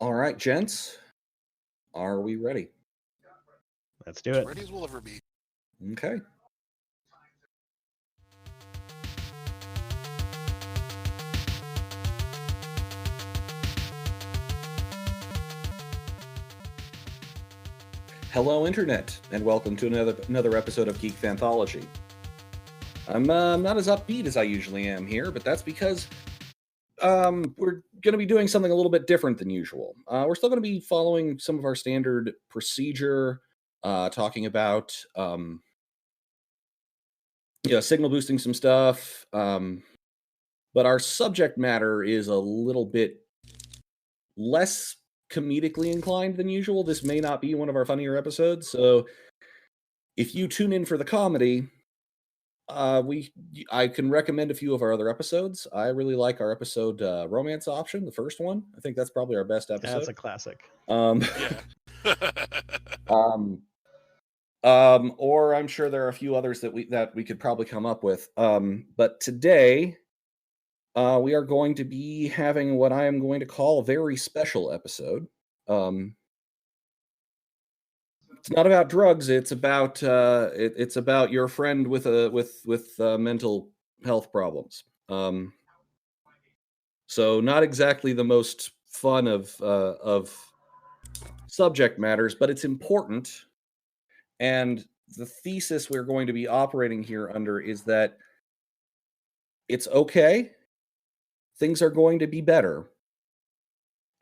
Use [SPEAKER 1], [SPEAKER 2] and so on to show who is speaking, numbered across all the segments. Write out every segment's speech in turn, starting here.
[SPEAKER 1] All right, gents, are we ready?
[SPEAKER 2] Let's do
[SPEAKER 3] As
[SPEAKER 2] it.
[SPEAKER 3] ready as we'll ever be.
[SPEAKER 1] Okay. Hello, Internet, and welcome to another episode of Geek Fanthology. I'm not as upbeat as I usually am here, but that's because we're going to be doing something a little bit different than usual. We're still going to be following some of our standard procedure, talking about signal boosting some stuff, but our subject matter is a little bit less comedically inclined than usual. This may not be one of our funnier episodes, so if you tune in for the comedy, I can recommend a few of our other episodes. I really like our episode Romance Option, the first one. I think that's probably our best episode.
[SPEAKER 2] That's a classic.
[SPEAKER 3] Yeah.
[SPEAKER 1] Or I'm sure there are a few others that we could probably come up with. But today, we are going to be having what I am going to call a very special episode. It's not about drugs. It's about it's about your friend with mental health problems. So not exactly the most fun of subject matters, but it's important. And the thesis we're going to be operating here under is that it's okay. Things are going to be better.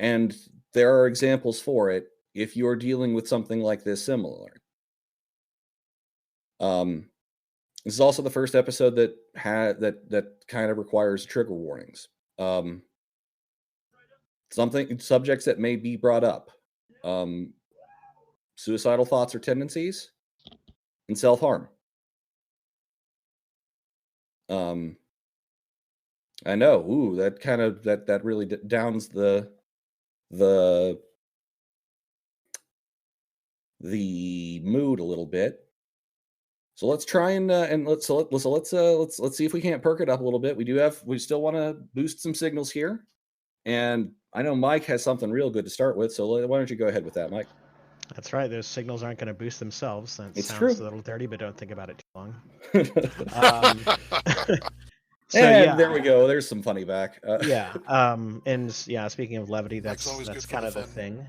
[SPEAKER 1] And there are examples for it if you're dealing with something like this similar. This is also the first episode that kind of requires trigger warnings. Subjects that may be brought up. Suicidal thoughts or tendencies, and self-harm. I know. Ooh, that kind of that really downs the mood a little bit. So let's try and let's see if we can't perk it up a little bit. We still want to boost some signals here, and I know Mike has something real good to start with. So why don't you go ahead with that, Mike?
[SPEAKER 2] That's right. Those signals aren't going to boost themselves. That
[SPEAKER 1] It's
[SPEAKER 2] sounds
[SPEAKER 1] true.
[SPEAKER 2] a little dirty, but don't think about it too long.
[SPEAKER 1] There we go. There's some funny back.
[SPEAKER 2] Speaking of levity, that's kind of the thing.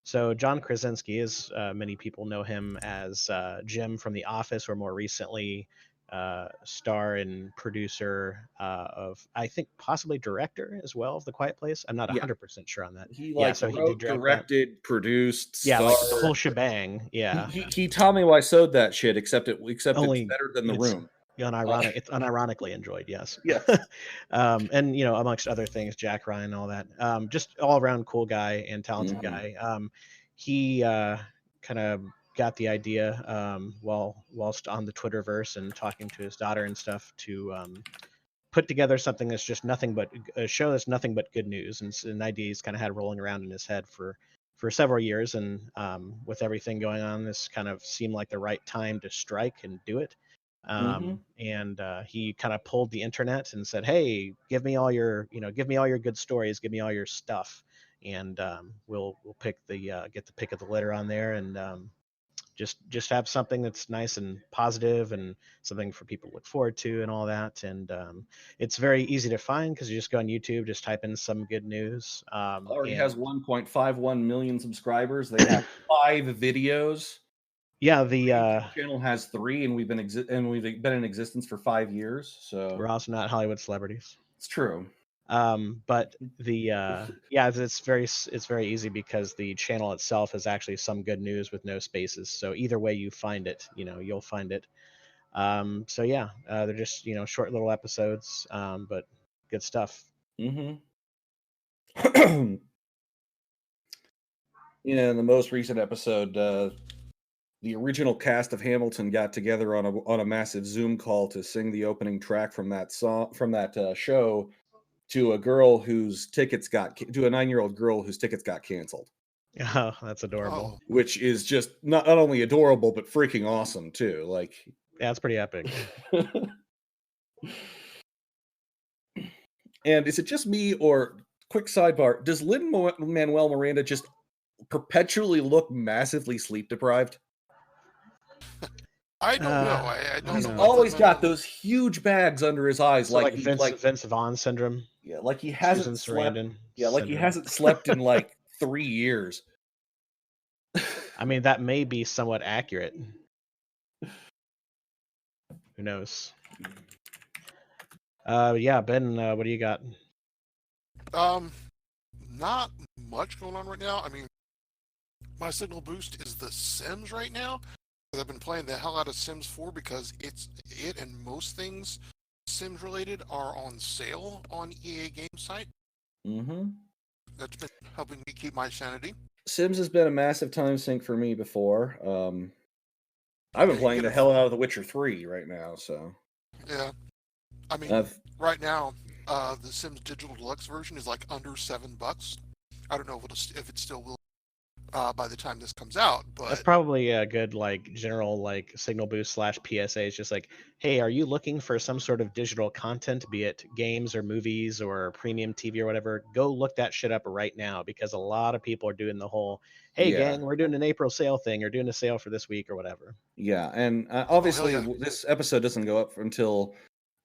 [SPEAKER 2] So John Krasinski, as many people know him as Jim from The Office, or more recently, star and producer of, I think, possibly director as well of The Quiet Place. I'm not 100% sure on that.
[SPEAKER 1] He wrote, directed, produced,
[SPEAKER 2] starred. Like the whole shebang. Yeah.
[SPEAKER 1] He Tommy Wiseau'd that shit, except it's better than The Room.
[SPEAKER 2] It's unironically enjoyed, yes.
[SPEAKER 1] Yes.
[SPEAKER 2] And amongst other things, Jack Ryan, all that. Just all around cool guy and talented guy. He kind of got the idea whilst on the Twitterverse and talking to his daughter and stuff to put together something that's just nothing but a show that's nothing but good news, and an idea he's kind of had rolling around in his head for several years. And with everything going on, this kind of seemed like the right time to strike and do it. And he kind of pulled the internet and said, "Hey, give me all your good stories, give me all your stuff, and we'll pick get the pick of the litter on there, and just have something that's nice and positive and something for people to look forward to and all that." And it's very easy to find because you just go on YouTube, just type in some good news.
[SPEAKER 1] Already has 1.51 million subscribers. They have 5 videos.
[SPEAKER 2] Yeah, the
[SPEAKER 1] channel has 3, and we've been in existence for 5 years. So
[SPEAKER 2] we're also not Hollywood celebrities.
[SPEAKER 1] It's true.
[SPEAKER 2] But it's very easy because the channel itself is actually some good news with no spaces. So either way you find it, you'll find it. They're just short little episodes, but good stuff.
[SPEAKER 1] In the most recent episode, the original cast of Hamilton got together on a massive Zoom call to sing the opening track from that show to a girl whose tickets to a 9-year-old girl whose tickets got canceled.
[SPEAKER 2] Oh, that's adorable.
[SPEAKER 1] Which is just not only adorable but freaking awesome too. Like,
[SPEAKER 2] yeah, it's pretty epic.
[SPEAKER 1] And is it just me, or quick sidebar: does Lin-Manuel Miranda just perpetually look massively sleep deprived?
[SPEAKER 3] I don't know. I
[SPEAKER 2] don't
[SPEAKER 3] don't
[SPEAKER 1] He's
[SPEAKER 3] know
[SPEAKER 2] know.
[SPEAKER 3] what the
[SPEAKER 1] always got
[SPEAKER 3] mental.
[SPEAKER 1] those huge bags under his eyes,
[SPEAKER 2] So
[SPEAKER 1] like
[SPEAKER 2] like
[SPEAKER 1] he
[SPEAKER 2] Vince Vaughn syndrome,
[SPEAKER 1] yeah, like he
[SPEAKER 2] Susan
[SPEAKER 1] hasn't slept.
[SPEAKER 2] Sarandon
[SPEAKER 1] Yeah, like he
[SPEAKER 2] syndrome.
[SPEAKER 1] hasn't slept in like 3 years.
[SPEAKER 2] I mean, that may be somewhat accurate. Who knows? Yeah, Ben, what do you got?
[SPEAKER 3] Not much going on right now. I mean, my signal boost is The Sims right now. I've been playing the hell out of Sims 4 because it and most things Sims related are on sale on EA game site.
[SPEAKER 1] Mm-hmm.
[SPEAKER 3] That's been helping me keep my sanity.
[SPEAKER 1] Sims has been a massive time sink for me before. I've been
[SPEAKER 3] Yeah, you
[SPEAKER 1] playing
[SPEAKER 3] get
[SPEAKER 1] the
[SPEAKER 3] it.
[SPEAKER 1] hell out of The Witcher 3 right now, so
[SPEAKER 3] Yeah, I mean,
[SPEAKER 1] I've
[SPEAKER 3] right now, the Sims Digital Deluxe version is like under $7. I don't know if it still will by the time this comes out,
[SPEAKER 2] That's
[SPEAKER 3] but
[SPEAKER 2] probably a good like general like signal boost slash PSA. It's just like, hey, are you looking for some sort of digital content, be it games or movies or premium TV or whatever? Go look that shit up right now because a lot of people are doing the whole, hey
[SPEAKER 1] yeah.
[SPEAKER 2] gang, we're doing an April sale thing or doing a sale for this week or whatever.
[SPEAKER 1] Yeah, and
[SPEAKER 3] oh hell
[SPEAKER 1] obviously
[SPEAKER 3] yeah,
[SPEAKER 1] this episode doesn't go up until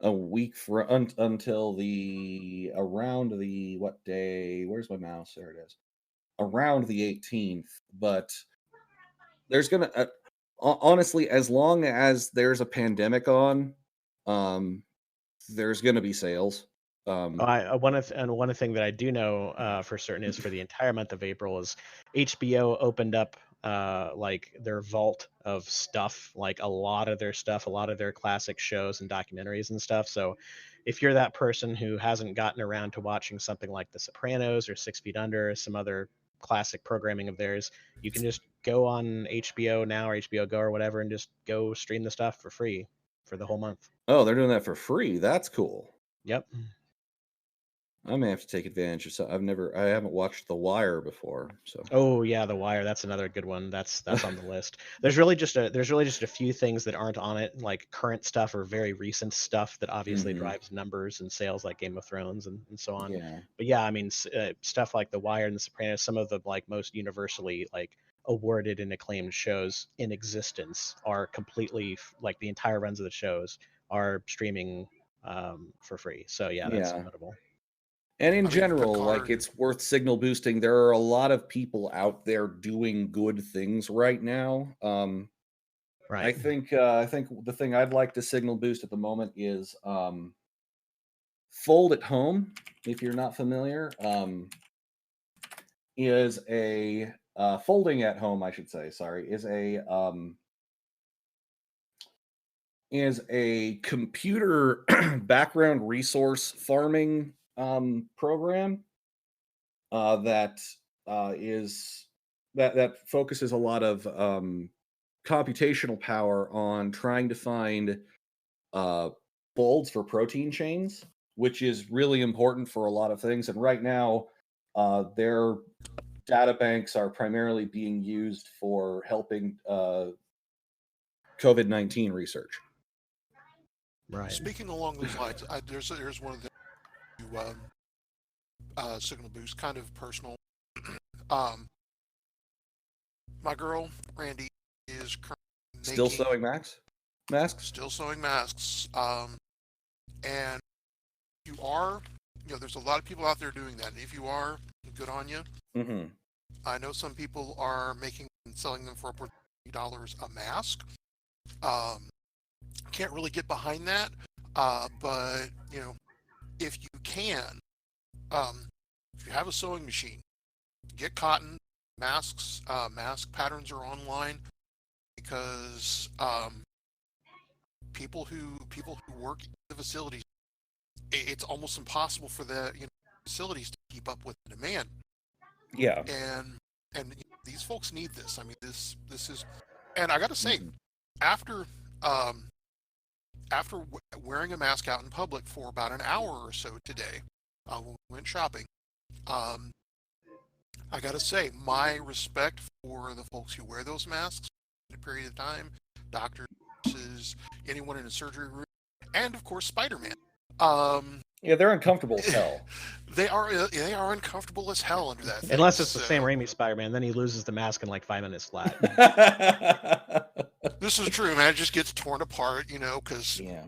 [SPEAKER 1] a week until the around the what day? Where's my mouse? There it is. Around the 18th. But there's gonna honestly, as long as there's a pandemic on, um, there's gonna be sales. Um,
[SPEAKER 2] One thing that I do know for certain is for the entire month of April is HBO opened up like their vault of stuff, like a lot of their stuff, a lot of their classic shows and documentaries and stuff. So if you're that person who hasn't gotten around to watching something like The Sopranos or 6 Feet Under or some other classic programming of theirs, you can just go on HBO Now or HBO Go or whatever and just go stream the stuff for free for the whole month.
[SPEAKER 1] oh, they're doing that for free. That's cool.
[SPEAKER 2] Yep.
[SPEAKER 1] I may have to take advantage of some. I haven't watched The Wire before, so.
[SPEAKER 2] Oh yeah, The Wire. That's another good one. That's on the list. There's really just a few things that aren't on it, like current stuff or very recent stuff that obviously
[SPEAKER 1] Mhm.
[SPEAKER 2] drives numbers and sales, like Game of Thrones and so on.
[SPEAKER 1] Yeah.
[SPEAKER 2] But yeah, I mean, stuff like The Wire and The Sopranos, some of the like most universally like awarded and acclaimed shows in existence are completely like the entire runs of the shows are streaming for free. So yeah, that's
[SPEAKER 1] Yeah.
[SPEAKER 2] notable.
[SPEAKER 1] And in
[SPEAKER 3] I mean
[SPEAKER 1] general, like,
[SPEAKER 3] Picard.
[SPEAKER 1] it's worth signal boosting. There are a lot of people out there doing good things right now. I
[SPEAKER 2] Right.
[SPEAKER 1] think the thing I'd like to signal boost at the moment is Fold at Home. If you're not familiar, is a folding at home, I should say. Sorry, is a computer background resource farming program that is that focuses a lot of computational power on trying to find uh, folds for protein chains, which is really important for a lot of things. And right now, their data banks are primarily being used for helping COVID-19 research.
[SPEAKER 2] Right.
[SPEAKER 3] Speaking along those lines, there's one of the signal boost, kind of personal. Um, my girl Randy is currently
[SPEAKER 1] Still
[SPEAKER 3] making,
[SPEAKER 1] sewing masks.
[SPEAKER 3] still sewing masks. And you are, there's a lot of people out there doing that. And if you are, good on you.
[SPEAKER 1] Hmm.
[SPEAKER 3] I know some people are making and selling them for upwards of $50 a mask. Um, can't really get behind that. But if you can, if you have a sewing machine, get cotton masks. Mask patterns are online because people who work in the facilities, it's almost impossible for the facilities to keep up with the demand.
[SPEAKER 1] Yeah.
[SPEAKER 3] And these folks need this. I mean, this is, and I got to say,
[SPEAKER 1] Hmm.
[SPEAKER 3] after um, after wearing a mask out in public for about an hour or so today, when we went shopping, um, I got to say, my respect for the folks who wear those masks in a period of time, doctors, nurses, anyone in a surgery room, and of course Spider-Man.
[SPEAKER 1] Yeah, they're uncomfortable as hell.
[SPEAKER 3] They are uncomfortable as hell under that thing.
[SPEAKER 2] Unless it's the Sam
[SPEAKER 3] so-
[SPEAKER 2] Raimi Spider-Man, then he loses the mask in like 5 minutes flat.
[SPEAKER 3] This is true, man. It just gets torn apart, because
[SPEAKER 1] Yeah.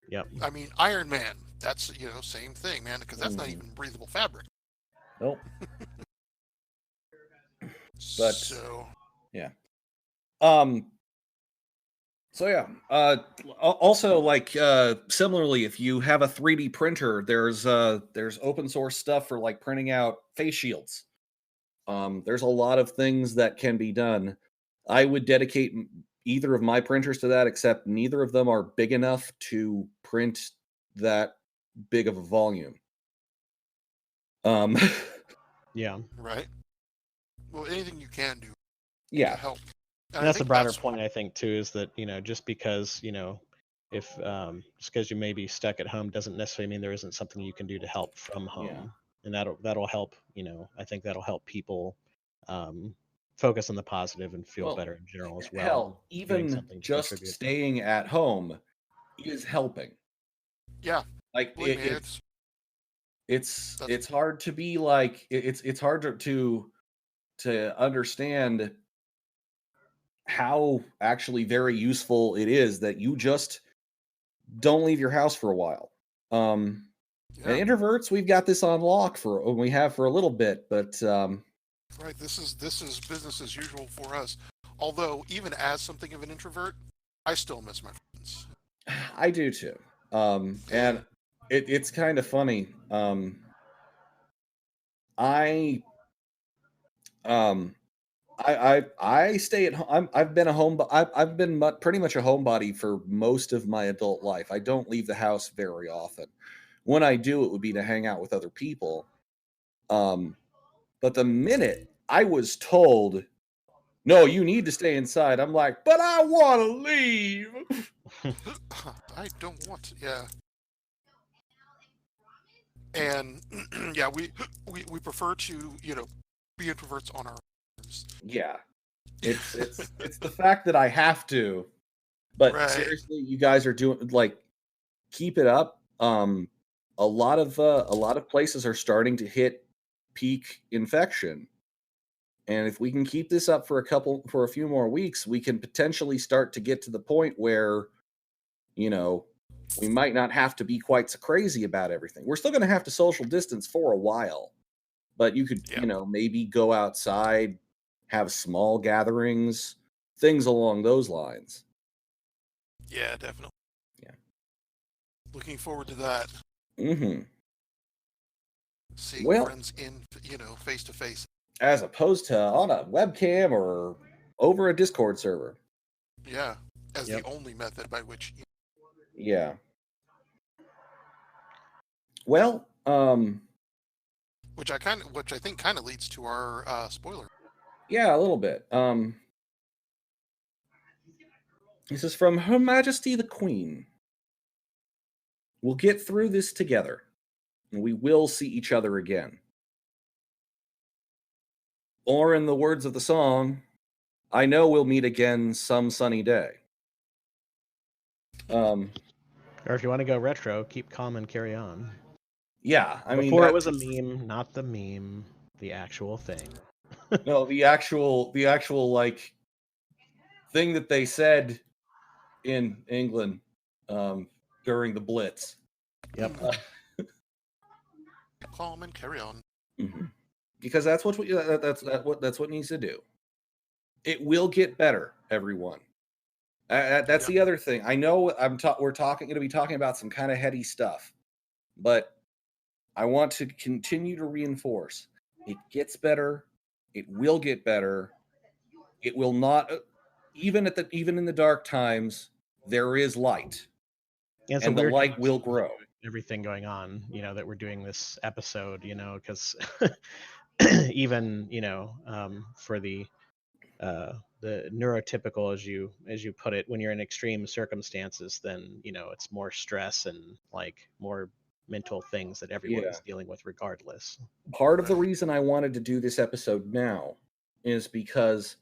[SPEAKER 2] Yep.
[SPEAKER 3] I mean, Iron Man. That's same thing, man. Because that's not
[SPEAKER 1] Mhm.
[SPEAKER 3] even breathable fabric.
[SPEAKER 1] Nope. But
[SPEAKER 3] So
[SPEAKER 1] So yeah. Also, like similarly, if you have a 3D printer, there's open source stuff for like printing out face shields. There's a lot of things that can be done. I would dedicate either of my printers to that, except neither of them are big enough to print that big of a volume.
[SPEAKER 2] Yeah.
[SPEAKER 3] right. Well, anything you can do to
[SPEAKER 1] Yeah.
[SPEAKER 3] help. And
[SPEAKER 2] And
[SPEAKER 3] I
[SPEAKER 2] that's the
[SPEAKER 3] think
[SPEAKER 2] broader point, I think, too, is that, just because, if just because you may be stuck at home doesn't necessarily mean there isn't something you can do to help from home.
[SPEAKER 1] Yeah.
[SPEAKER 2] And that'll help, I think that'll help people focus on the positive and feel
[SPEAKER 1] Well,
[SPEAKER 2] better in general as well.
[SPEAKER 1] Hell,
[SPEAKER 2] doing
[SPEAKER 1] even
[SPEAKER 2] something to
[SPEAKER 1] just
[SPEAKER 2] contribute.
[SPEAKER 1] staying at home is helping.
[SPEAKER 3] Yeah.
[SPEAKER 1] Like
[SPEAKER 3] Believe me,
[SPEAKER 1] it's hard to be like it's hard to understand how actually very useful it is that you just don't leave your house for a while. And introverts, we've got this on lock we have for a little bit, but
[SPEAKER 3] right. This is business as usual for us. Although, even as something of an introvert, I still miss my friends.
[SPEAKER 1] I do too. And it's kind of funny. I stay at home. I've been a I've been pretty much a homebody for most of my adult life. I don't leave the house very often. When I do, it would be to hang out with other people. But the minute I was told, "No, you need to stay inside," I'm like, "But I want to leave."
[SPEAKER 3] I don't want to. Yeah. And yeah, we prefer to be introverts on our terms.
[SPEAKER 1] Yeah, it's the fact that I have to. But
[SPEAKER 3] Right.
[SPEAKER 1] seriously, you guys are doing like, keep it up. A lot of places are starting to hit peak infection, and if we can keep this up for a few more weeks, we can potentially start to get to the point where, we might not have to be quite so crazy about everything. We're still going to have to social distance for a while, but you could, maybe go outside, have small gatherings, things along those lines.
[SPEAKER 3] Yeah, definitely.
[SPEAKER 1] Yeah.
[SPEAKER 3] Looking forward to that.
[SPEAKER 1] Mm-hmm.
[SPEAKER 3] Seeing
[SPEAKER 1] Well,
[SPEAKER 3] friends in, face to face.
[SPEAKER 1] as opposed to on a webcam or over a Discord server.
[SPEAKER 3] Yeah, as the only method by which.
[SPEAKER 1] Yeah. Well,
[SPEAKER 3] which I think kind of leads to our spoiler.
[SPEAKER 1] Yeah, a little bit. This is from Her Majesty the Queen. We'll get through this together, and we will see each other again. Or in the words of the song, I know we'll meet again some sunny day.
[SPEAKER 2] Or if you want to go retro, keep calm and carry on.
[SPEAKER 1] Yeah, I mean,
[SPEAKER 2] before it was a meme, not the meme, the actual thing.
[SPEAKER 1] No, the actual like thing that they said in England during the Blitz.
[SPEAKER 2] Yep.
[SPEAKER 3] Calm and carry on.
[SPEAKER 1] Mm-hmm. Because that's what needs to do. It will get better, everyone. That's the other thing. I know we're going to be talking about some kind of heady stuff, but I want to continue to reinforce it gets better. It will get better. It will not, even in the dark times, there is light, and the light will grow.
[SPEAKER 2] Everything going on, that we're doing this episode, because even for the neurotypical, as you put it, when you're in extreme circumstances, then it's more stress and like more mental things that everyone's dealing with regardless.
[SPEAKER 1] Part of the reason I wanted to do this episode now is because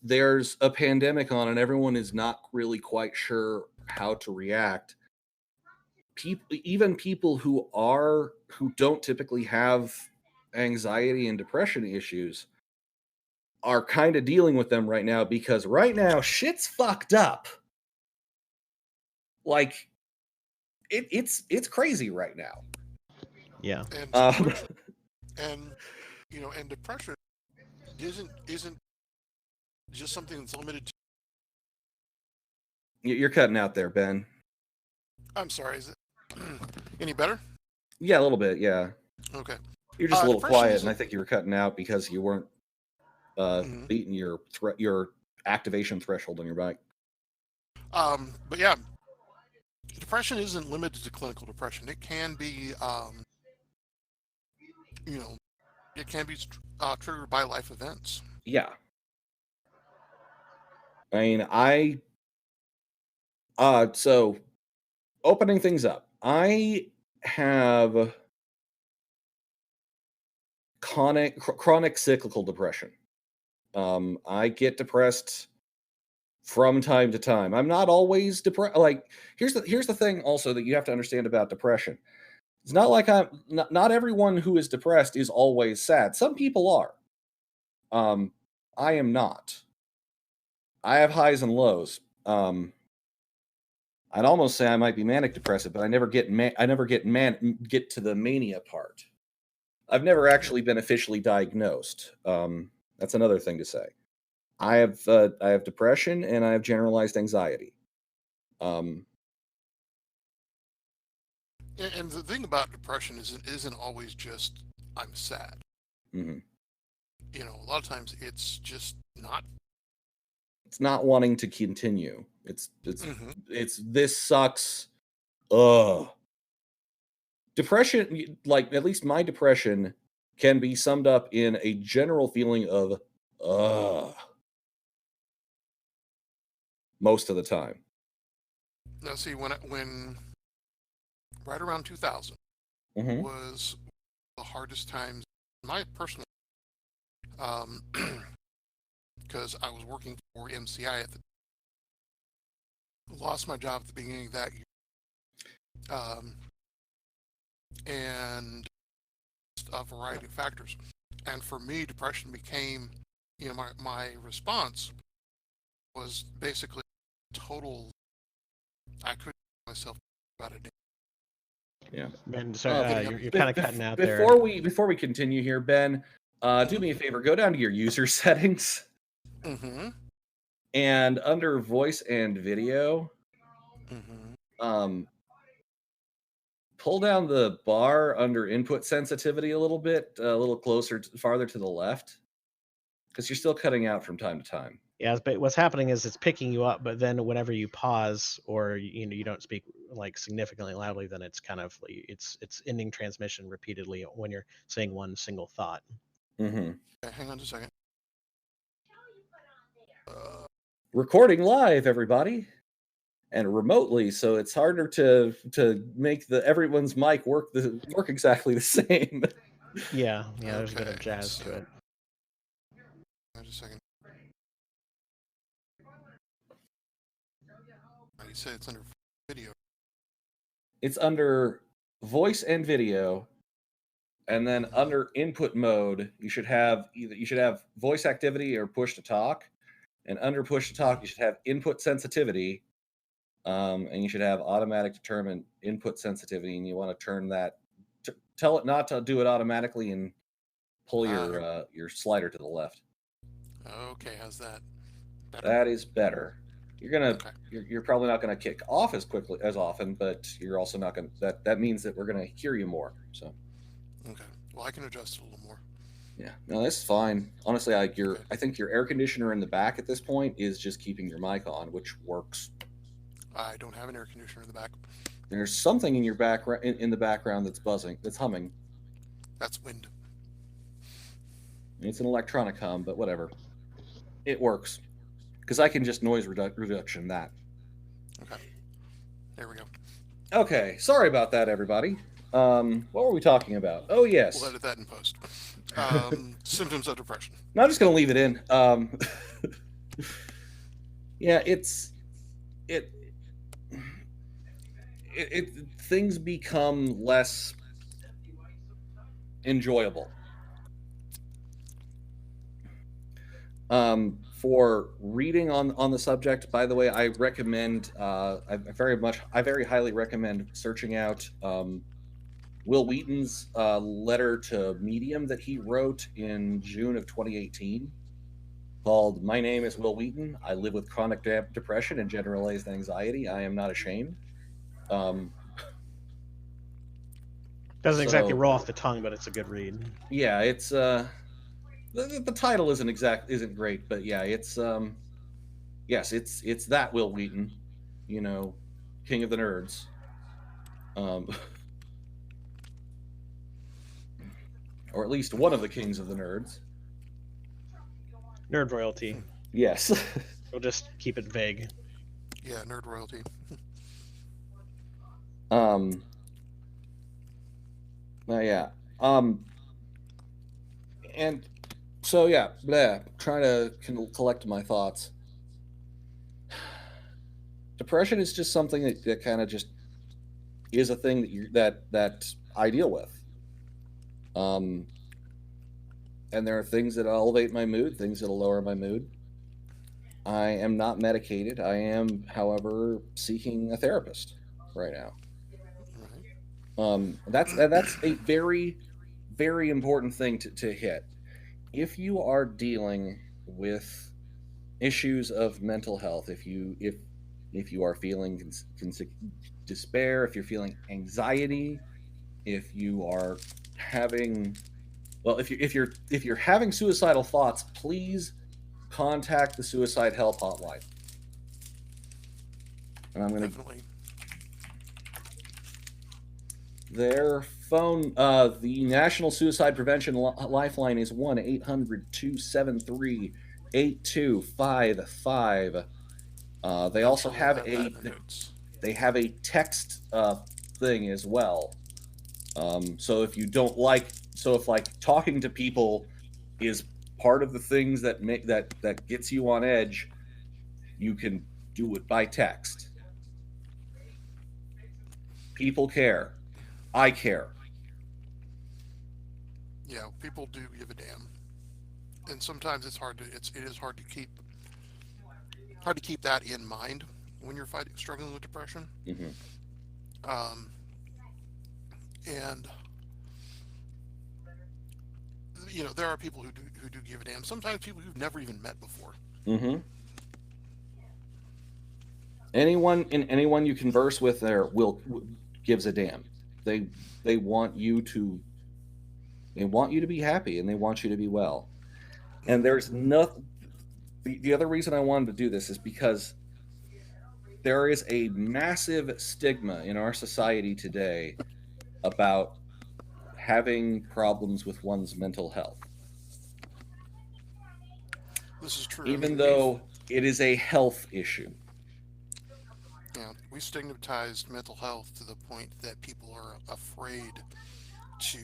[SPEAKER 1] there's a pandemic on and everyone is not really quite sure how to react. even people who don't typically have anxiety and depression issues are kind of dealing with them right now, because right now shit's fucked up. Like it's crazy right now.
[SPEAKER 2] Yeah.
[SPEAKER 3] And and depression isn't just something that's limited to.
[SPEAKER 1] You're cutting out there, Ben.
[SPEAKER 3] I'm sorry, is it any better?
[SPEAKER 1] Yeah, a little bit, yeah.
[SPEAKER 3] Okay.
[SPEAKER 1] You're just a little
[SPEAKER 3] depression
[SPEAKER 1] quiet, and I think you were cutting out because you weren't beating your activation threshold on your bike.
[SPEAKER 3] But yeah, depression isn't limited to clinical depression. It can be, it can be triggered by life events.
[SPEAKER 1] Yeah. I mean, so opening things up, I have chronic cyclical depression. I get depressed from time to time. I'm not always depressed. Like, here's the thing also that you have to understand about depression. It's not like not everyone who is depressed is always sad. Some people are. I am not. I have highs and lows. I'd almost say I might be manic depressive, but I never get to the mania part. I've never actually been officially diagnosed. That's another thing to say. I have depression and I have generalized anxiety.
[SPEAKER 3] And the thing about depression isn't always just I'm sad.
[SPEAKER 1] Mm-hmm.
[SPEAKER 3] A lot of times it's just not.
[SPEAKER 1] It's not wanting to continue. It's this sucks. Depression, like at least my depression, can be summed up in a general feeling of most of the time.
[SPEAKER 3] Now, see, when right around 2000 was the hardest times in my personal, because I was working for MCI at the lost my job at the beginning of that year, and a variety of factors. And for me, depression became, my response was basically total. I couldn't myself about it.
[SPEAKER 1] Yeah.
[SPEAKER 2] Ben, sorry, you're kind of cutting out there.
[SPEAKER 1] Before we continue here, Ben, do me a favor. Go down to your user settings.
[SPEAKER 3] Mm-hmm.
[SPEAKER 1] And under voice and video, pull down the bar under input sensitivity a little bit, a little farther to the left, because you're still cutting out from time to time.
[SPEAKER 2] Yeah, but what's happening is it's picking you up, but then whenever you pause or you don't speak like significantly loudly, then it's kind of it's ending transmission repeatedly when you're saying one single thought.
[SPEAKER 1] Mm-hmm.
[SPEAKER 3] Okay, hang on just a second.
[SPEAKER 1] Recording live, everybody, and remotely, so it's harder to make everyone's mic work exactly the same.
[SPEAKER 2] Yeah, there's a bit of jazz to it.
[SPEAKER 3] Just a second. You say it's under video.
[SPEAKER 1] It's under voice and video, and then under input mode, you should have voice activity or push to talk, and under push to talk, you should have input sensitivity, and you should have automatic determine input sensitivity, and you want to turn that. Tell it not to do it automatically, and pull your slider to the left.
[SPEAKER 3] Okay, how's that? Better?
[SPEAKER 1] That is better. You're probably not gonna kick off as often, but you're also not gonna. That means that we're gonna hear you more. So.
[SPEAKER 3] Okay. Well, I can adjust it a little more.
[SPEAKER 1] Yeah. No, that's fine. Honestly, I think your air conditioner in the back at this point is just keeping your mic on, which works.
[SPEAKER 3] I don't have an air conditioner in the back.
[SPEAKER 1] There's something in your background in the background that's buzzing, that's humming.
[SPEAKER 3] That's wind.
[SPEAKER 1] It's an electronic hum, but whatever. It works. Because I can just noise reduction that.
[SPEAKER 3] Okay. There we go.
[SPEAKER 1] Okay. Sorry about that, everybody. What were we talking about? Oh, yes.
[SPEAKER 3] We'll edit that in post. Symptoms of depression.
[SPEAKER 1] No, I'm just going to leave it in. Yeah, things become less enjoyable. For reading on the subject, by the way, I recommend I very highly recommend searching out Will Wheaton's letter to Medium that he wrote in June of 2018, called "My Name is Will Wheaton. I live with chronic depression and generalized anxiety. I am not ashamed." Um,
[SPEAKER 2] Doesn't exactly
[SPEAKER 1] so
[SPEAKER 2] roll off the tongue, but it's a good read.
[SPEAKER 1] yeah, it's the title isn't great, but yeah, it's yes, it's that Will Wheaton, you know, king of the nerds. Um, or at least one of the kings of the nerds.
[SPEAKER 2] Nerd royalty.
[SPEAKER 1] Yes.
[SPEAKER 2] We'll just keep it vague.
[SPEAKER 3] Yeah, nerd royalty.
[SPEAKER 1] Yeah. And so yeah, trying to collect my thoughts. Depression is just something that kind of just is a thing that I deal with. And there are things that elevate my mood, things that'll lower my mood. I am not medicated. I am, however, seeking a therapist right now.
[SPEAKER 3] Right.
[SPEAKER 1] That's a very, very important thing to hit. If you are dealing with issues of mental health, if you are feeling despair, if you're feeling anxiety, if you are having, well, if you're having suicidal thoughts, please contact the suicide help hotline. And I'm going to
[SPEAKER 3] Definitely.
[SPEAKER 1] their phone, the National Suicide Prevention Lifeline is 1-800-273-8255. They also have they have a text thing as well. So if you don't like, so if like talking to people is part of the things that make that gets you on edge, you can do it by text. People care. I care.
[SPEAKER 3] Yeah, people do give a damn, and sometimes it is hard to keep that in mind when you're struggling with depression.
[SPEAKER 1] Mm-hmm.
[SPEAKER 3] And there are people who do give a damn. Sometimes people you've never even met before.
[SPEAKER 1] Mm-hmm. Anyone you converse with there gives a damn. They want you to be happy, and they want you to be well. And there's nothing. The other reason I wanted to do this is because there is a massive stigma in our society today about having problems with one's mental health.
[SPEAKER 3] This is true.
[SPEAKER 1] Even though it is a health issue.
[SPEAKER 3] Yeah, we stigmatized mental health to the point that people are afraid to,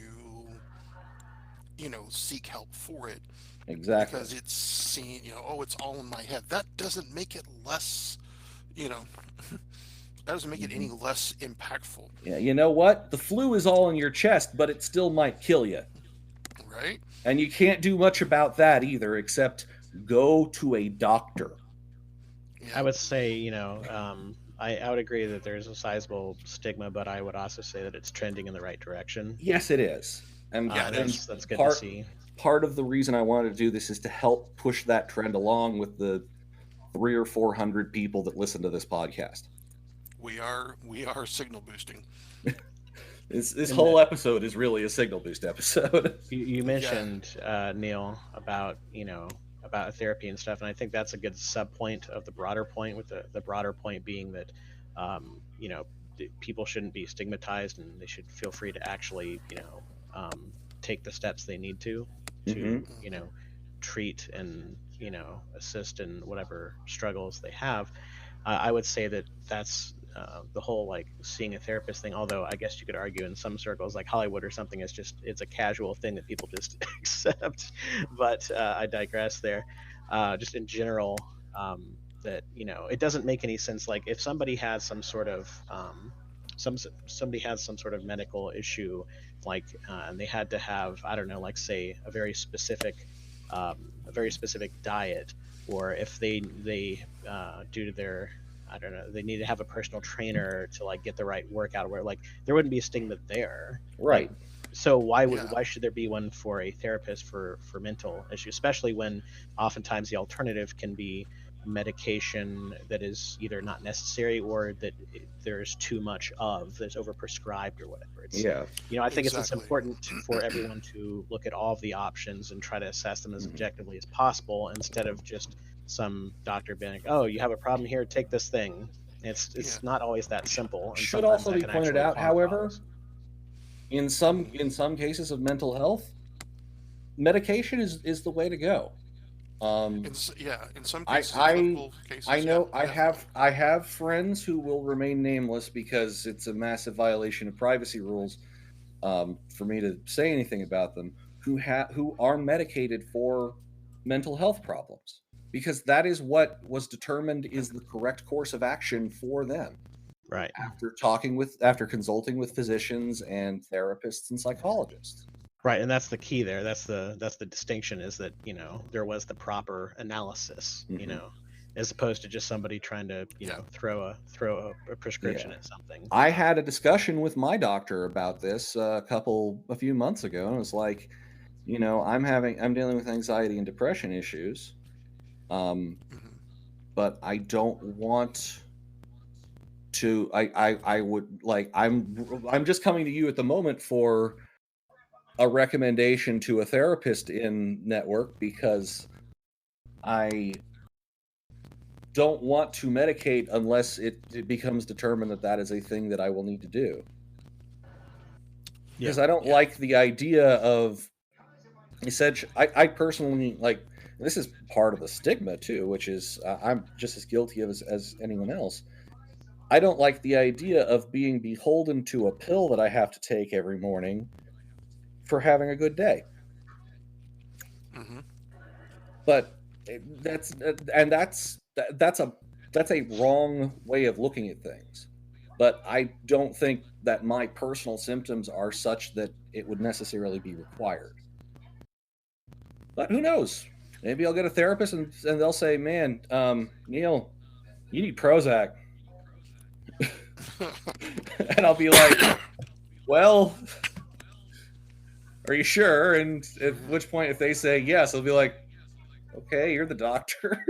[SPEAKER 3] seek help for it.
[SPEAKER 1] Exactly.
[SPEAKER 3] Because it's seen, it's all in my head. That doesn't make it less, that doesn't make it any less impactful.
[SPEAKER 1] Yeah, you know what? The flu is all in your chest, but it still might kill you.
[SPEAKER 3] Right?
[SPEAKER 1] And you can't do much about that either, except go to a doctor.
[SPEAKER 2] Yeah. I would say, I would agree that there's a sizable stigma, but I would also say that it's trending in the right direction.
[SPEAKER 1] Yes, it is. And
[SPEAKER 2] that's good to see.
[SPEAKER 1] Part of the reason I wanted to do this is to help push that trend along with the 300 or 400 people that listen to this podcast.
[SPEAKER 3] We are signal boosting.
[SPEAKER 1] This whole episode is really a signal boost episode.
[SPEAKER 2] You mentioned Neil about about therapy and stuff, and I think that's a good sub point of the broader point, with the broader point being that people shouldn't be stigmatized, and they should feel free to actually take the steps they need to treat and assist in whatever struggles they have. I would say that that's the whole like seeing a therapist thing, although I guess you could argue in some circles like Hollywood or something, it's a casual thing that people just accept. But I digress there. Just in general, that it doesn't make any sense. Like if somebody has some sort of somebody has some sort of medical issue, like and they had to have, I don't know, like say a very specific diet, or if they due to their, I don't know, they need to have a personal trainer to like get the right workout, where like there wouldn't be a stigma there. Like,
[SPEAKER 1] Right.
[SPEAKER 2] so
[SPEAKER 3] Yeah.
[SPEAKER 2] why should there be one for a therapist for mental issues, especially when oftentimes the alternative can be medication that is either not necessary, or that there's too much of, that's overprescribed or whatever. It's,
[SPEAKER 1] Yeah.
[SPEAKER 2] I think it's
[SPEAKER 3] Exactly.
[SPEAKER 2] important for everyone to look at all of the options and try to assess them as
[SPEAKER 1] Mhm.
[SPEAKER 2] objectively as possible, instead of just some doctor being like, oh, you have a problem here, take this thing. It's
[SPEAKER 3] Yeah.
[SPEAKER 2] not always that simple, and
[SPEAKER 1] Should
[SPEAKER 2] sometimes
[SPEAKER 1] also
[SPEAKER 2] that
[SPEAKER 1] be
[SPEAKER 2] can
[SPEAKER 1] pointed
[SPEAKER 2] actually
[SPEAKER 1] out,
[SPEAKER 2] cause
[SPEAKER 1] however,
[SPEAKER 2] problems.
[SPEAKER 1] in some cases of mental health, medication is the way to go.
[SPEAKER 3] In some
[SPEAKER 1] I
[SPEAKER 3] cases, in
[SPEAKER 1] I
[SPEAKER 3] clinical cases,
[SPEAKER 1] I know
[SPEAKER 3] definitely.
[SPEAKER 1] I have friends who will remain nameless because it's a massive violation of privacy rules, for me to say anything about them, who are medicated for mental health problems, because that is what was determined is the correct course of action for them
[SPEAKER 2] Right.
[SPEAKER 1] after consulting with physicians and therapists and psychologists.
[SPEAKER 2] Right, and that's the key there. That's the distinction, is that, there was the proper analysis,
[SPEAKER 1] Hmm.
[SPEAKER 2] as opposed to just somebody trying to,
[SPEAKER 3] Yeah.
[SPEAKER 2] throw a prescription
[SPEAKER 1] Yeah.
[SPEAKER 2] at something.
[SPEAKER 1] I had a discussion with my doctor about this a few months ago, and it was like, I'm dealing with anxiety and depression issues, um,
[SPEAKER 3] Hmm.
[SPEAKER 1] but I don't want to. I would like. I'm just coming to you at the moment for a recommendation to a therapist in network, because I don't want to medicate unless it becomes determined that that is a thing that I will need to do.
[SPEAKER 2] Yeah.
[SPEAKER 1] Because I don't
[SPEAKER 3] Yeah.
[SPEAKER 1] like the idea of essentially. I personally like, this is part of the stigma too, which is I'm just as guilty of as anyone else. I don't like the idea of being beholden to a pill that I have to take every morning for having a good day.
[SPEAKER 3] Hmm.
[SPEAKER 1] But that's a wrong way of looking at things. But I don't think that my personal symptoms are such that it would necessarily be required. But who knows? Maybe I'll get a therapist and they'll say, "Man, Neil, you need Prozac," and I'll be like, "Well, are you sure?" And at which point, if they say yes, I'll be like, "Okay, you're the doctor."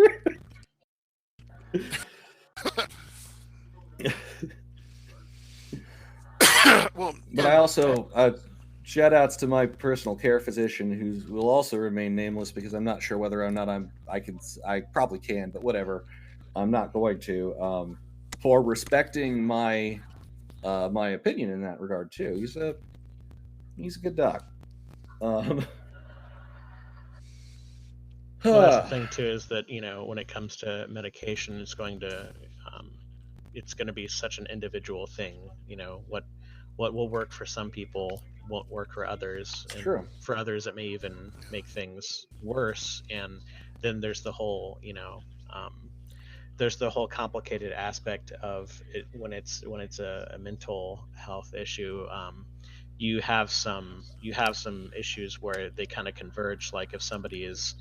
[SPEAKER 3] Well,
[SPEAKER 1] But I also shout outs to my personal care physician, who will also remain nameless, because I'm not sure whether or not I probably can, but whatever. I'm not going to, for respecting my opinion in that regard too. He's a good doc. Um,
[SPEAKER 2] Well, that's the thing too, is that, when it comes to medication, um, it's going to be such an individual thing. What will work for some people won't work for others,
[SPEAKER 1] it's
[SPEAKER 2] and
[SPEAKER 1] true.
[SPEAKER 2] for others it may even make things worse. And then um, there's the whole complicated aspect of it when it's a mental health issue. You have some issues where they kind of converge. Like if somebody is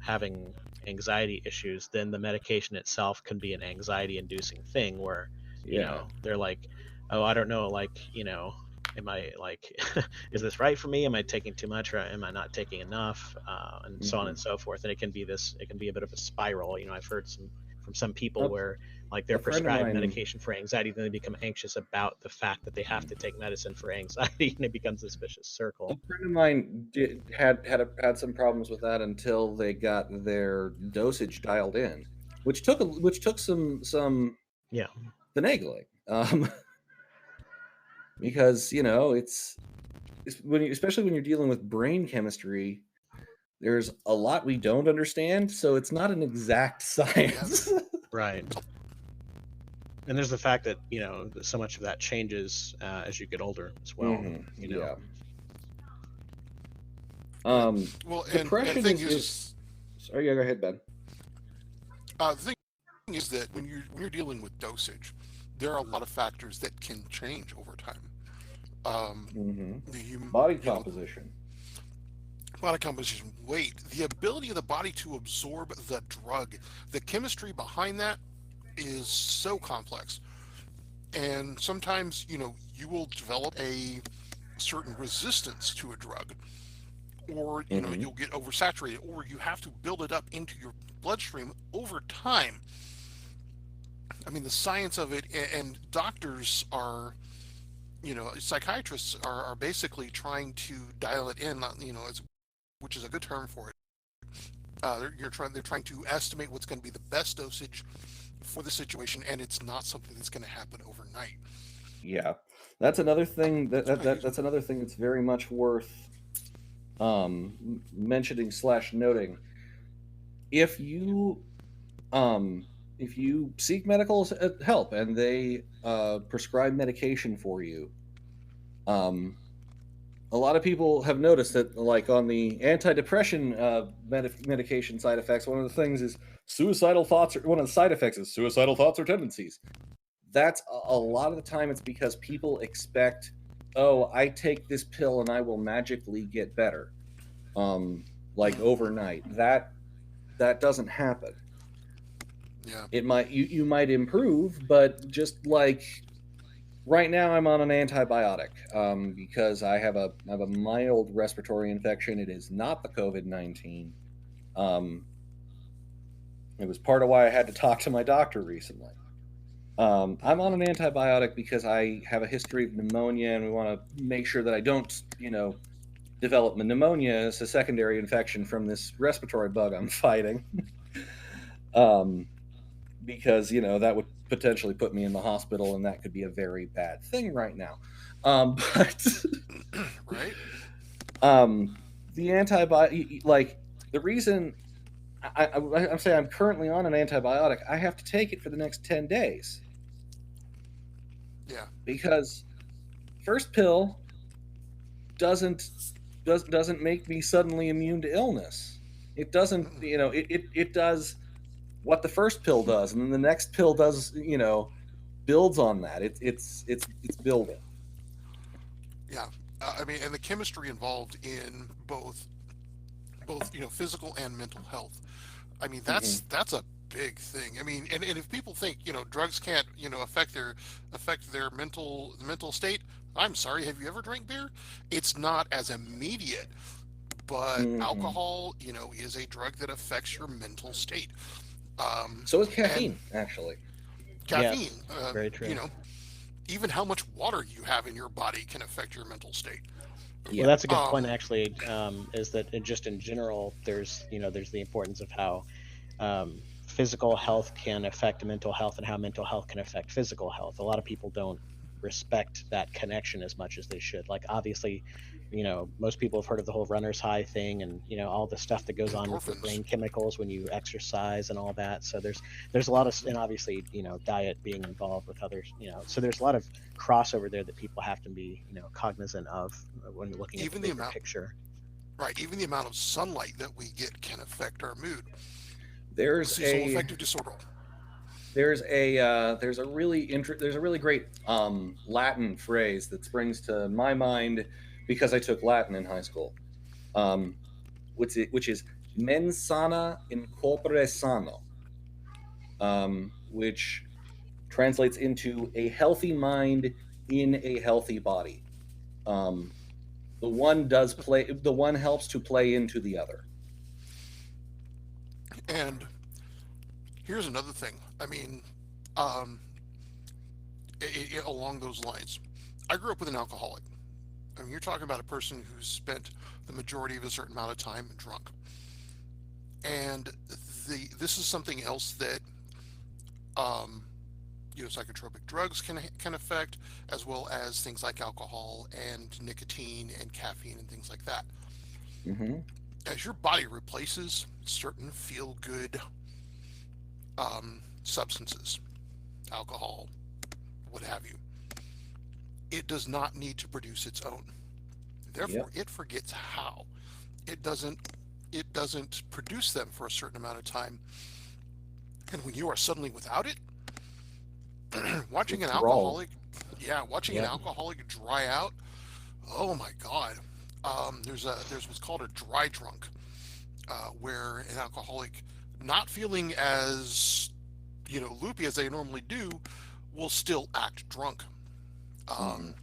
[SPEAKER 2] having anxiety issues, then the medication itself can be an anxiety inducing thing, where
[SPEAKER 1] Yeah.
[SPEAKER 2] they're like, oh, I don't know, like, am I like, is this right for me? Am I taking too much, or am I not taking enough? And so on
[SPEAKER 1] Hmm.
[SPEAKER 2] and so forth. And it can be a bit of a spiral. I've heard from some people
[SPEAKER 1] A,
[SPEAKER 2] where like
[SPEAKER 1] a
[SPEAKER 2] they're
[SPEAKER 1] friend of
[SPEAKER 2] prescribed
[SPEAKER 1] mine,
[SPEAKER 2] medication for anxiety, then they become anxious about the fact that they have to take medicine for anxiety, and it becomes this vicious
[SPEAKER 1] a
[SPEAKER 2] circle.
[SPEAKER 1] friend of mine had some problems with that until they got their dosage dialed in, which took some
[SPEAKER 2] Yeah.
[SPEAKER 1] finagling. Because it's especially when you're dealing with brain chemistry, there's a lot we don't understand, so it's not an exact
[SPEAKER 3] yeah.
[SPEAKER 1] science.
[SPEAKER 2] Right. And there's the fact that that so much of that changes as you get older as well.
[SPEAKER 1] Yeah.
[SPEAKER 3] Yeah. Well, and the
[SPEAKER 1] Depression
[SPEAKER 3] thing
[SPEAKER 1] is. Sorry, yeah, go ahead, Ben.
[SPEAKER 3] the thing is that when you're dealing with dosage, there are a lot of factors that can change over time. Um, the
[SPEAKER 1] Body
[SPEAKER 3] you know,
[SPEAKER 1] composition.
[SPEAKER 3] body composition, weight, the ability of the body to absorb the drug, the chemistry behind that is so complex. And sometimes, you will develop a certain resistance to a drug, or,
[SPEAKER 1] Hmm.
[SPEAKER 3] you'll get oversaturated, or you have to build it up into your bloodstream over time. I mean, the science of it, and doctors are, psychiatrists are basically trying to dial it in, which is a good term for it. They're trying to estimate what's going to be the best dosage for the situation, and it's not something that's going to happen overnight.
[SPEAKER 1] Yeah, that's another thing
[SPEAKER 3] Excuse me.
[SPEAKER 1] that's another thing that's very much worth mentioning slash noting. If you um, if you seek medical help and they prescribe medication for you, um, a lot of people have noticed that, like on the antidepressant medication side effects, one of the things is suicidal thoughts. Or one of the side effects is suicidal thoughts or tendencies. That's a lot of the time it's because people expect, oh, I take this pill and I will magically get better, um, like
[SPEAKER 3] Hmm.
[SPEAKER 1] overnight. That doesn't happen.
[SPEAKER 3] Yeah.
[SPEAKER 1] It might you might improve, but just like right now, I'm on an antibiotic because I have a mild respiratory infection. It is not the COVID-19. Um, it was part of why I had to talk to my doctor recently. I'm on
[SPEAKER 3] Hmm.
[SPEAKER 1] an antibiotic because I have a history of pneumonia, and we want to make sure that I don't, develop pneumonia as a secondary infection from this respiratory bug I'm fighting. um, because that would potentially put me in the hospital, and that could be a very bad thing right now. But
[SPEAKER 3] Right.
[SPEAKER 1] um, the antibiotic, like the reason I'm saying I'm currently on an antibiotic, I have to take it for the next 10 days
[SPEAKER 3] Yeah.
[SPEAKER 1] because first pill doesn't doesn't make me suddenly immune to illness. It doesn't,
[SPEAKER 3] Mm-mm.
[SPEAKER 1] it does what the first pill does, and then the next pill does, builds on that. It's building.
[SPEAKER 3] Yeah. I mean, and the chemistry involved in both physical and mental health. I mean,
[SPEAKER 1] Hmm.
[SPEAKER 3] that's a big thing. I mean, and if people think drugs can't affect their mental state, I'm sorry. Have you ever drank beer? It's not as immediate, but
[SPEAKER 1] Hmm.
[SPEAKER 3] alcohol is a drug that affects your mental state. Um,
[SPEAKER 1] So is
[SPEAKER 3] and
[SPEAKER 1] caffeine, actually.
[SPEAKER 3] caffeine,
[SPEAKER 2] Yes, very true.
[SPEAKER 3] even how much water you have in your body can affect your mental state.
[SPEAKER 2] Well,
[SPEAKER 1] Yeah.
[SPEAKER 2] that's a good point,
[SPEAKER 3] Um,
[SPEAKER 2] actually. Is that just in general, there's the importance of how physical health can affect mental health and how mental health can affect physical health. A lot of people don't respect that connection as much as they should. Like, obviously, most people have heard of the whole runner's high thing, and all the stuff that goes on with your
[SPEAKER 3] endorphins.
[SPEAKER 2] brain chemicals when you exercise and all that. So there's a lot of, and obviously, diet being involved with others. So there's a lot of crossover there that people have to be cognizant of when looking at the
[SPEAKER 3] Even the
[SPEAKER 2] bigger
[SPEAKER 3] amount,
[SPEAKER 2] picture.
[SPEAKER 3] right? Even the amount of sunlight that we get can affect our mood.
[SPEAKER 1] There's
[SPEAKER 3] Seasonal
[SPEAKER 1] a
[SPEAKER 3] affective disorder.
[SPEAKER 1] there's a really great Latin phrase that springs to my mind because I took Latin in high school, um, which is mens sana in corpore sano, which translates into a healthy mind in a healthy body. Um, the one helps to play into the other.
[SPEAKER 3] And here's another thing. I mean, um, along those lines, I grew up with an alcoholic. I mean, you're talking about a person who's spent the majority of a certain amount of time drunk. And this is something else that um, psychotropic drugs can affect, as well as things like alcohol and nicotine and caffeine and things like that.
[SPEAKER 1] Hmm.
[SPEAKER 3] As your body replaces certain feel good substances, alcohol, what have you, it does not need to produce its own. Therefore,
[SPEAKER 1] Yep.
[SPEAKER 3] it forgets how. It doesn't it doesn't produce them for a certain amount of time. And when you are suddenly without it, watching an
[SPEAKER 1] Withdrawal.
[SPEAKER 3] alcoholic, watching an
[SPEAKER 2] Yep.
[SPEAKER 3] alcoholic dry out. Oh my God. There's what's called a dry drunk, where an alcoholic, not feeling as loopy as they normally do, will still act drunk.
[SPEAKER 1] Mhm.
[SPEAKER 3] Um,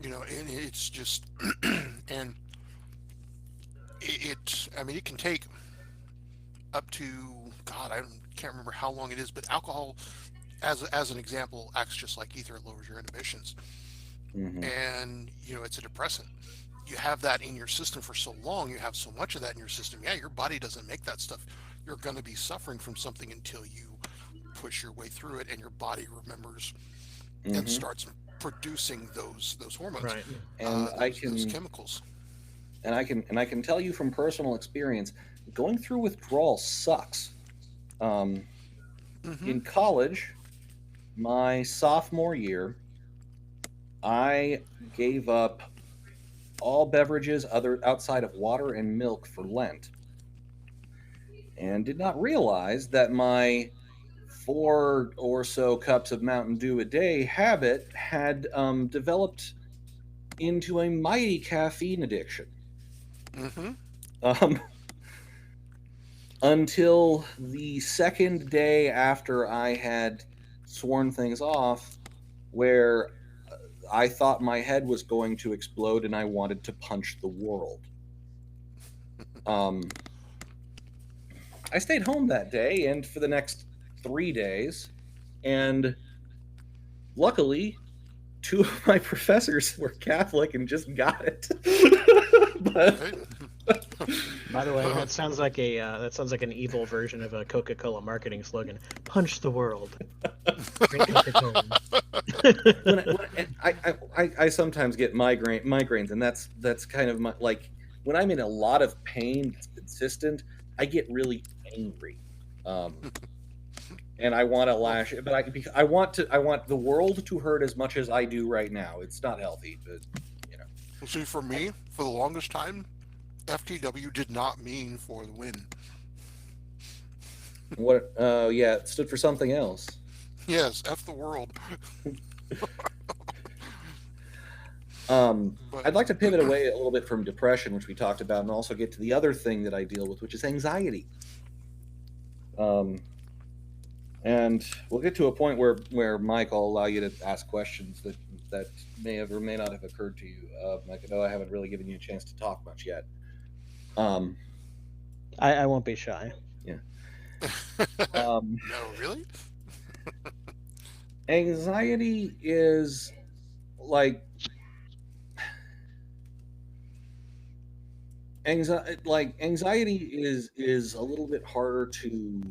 [SPEAKER 3] and it's just, and I mean, it can take up to, God, can't remember how long it is, but alcohol, as an example, acts just like ether. It lowers your inhibitions,
[SPEAKER 1] Mhm.
[SPEAKER 3] and it's a depressant. You have that in your system for so long, you have so much of that in your system. Yeah, your body doesn't make that stuff. You're going to be suffering from something until you push your way through it, and your body remembers and
[SPEAKER 1] Mhm.
[SPEAKER 3] starts producing those hormones,
[SPEAKER 2] Right.
[SPEAKER 1] And
[SPEAKER 3] those chemicals.
[SPEAKER 1] I can tell you from personal experience, going through withdrawal sucks. Um,
[SPEAKER 3] Hmm.
[SPEAKER 1] in college, my sophomore year, I gave up all beverages other outside of water and milk for Lent, and did not realize that my 4 or so cups of Mountain Dew a day habit had developed into a mighty caffeine addiction.
[SPEAKER 3] Hmm.
[SPEAKER 1] Um, until the second day after I had sworn things off, where I thought my head was going to explode and I wanted to punch the world. Um, I stayed home that day and for the next 3 days, and luckily, 2 of my professors were Catholic and just got it.
[SPEAKER 3] Right.
[SPEAKER 1] But
[SPEAKER 2] By the way, that sounds like an evil version of a Coca-Cola marketing slogan. Punch the world. Drink Coca-Cola.
[SPEAKER 1] I sometimes get migraines, and that's kind of my, like, when I'm in a lot of pain that's consistent, I get really angry, um, and I want to
[SPEAKER 3] Well,
[SPEAKER 1] lash. But I want the world to hurt as much as I do right now. It's not healthy, but you know
[SPEAKER 3] see, for me, for the longest time, FTW did not mean for the win.
[SPEAKER 1] what. Yeah, it stood for something else.
[SPEAKER 3] Yes, F the world. But
[SPEAKER 1] I'd like to pivot away a little bit from depression, which we talked about, and also get to the other thing that I deal with, which is anxiety. Um, and we'll get to a point where Mike, I'll allow you to ask questions that may have or may not have occurred to you. Like, I know I haven't really given you a chance to talk much yet. Um,
[SPEAKER 2] I won't be shy.
[SPEAKER 1] yeah. Um,
[SPEAKER 3] no, really?
[SPEAKER 1] Anxiety is like anxiety is a little bit harder to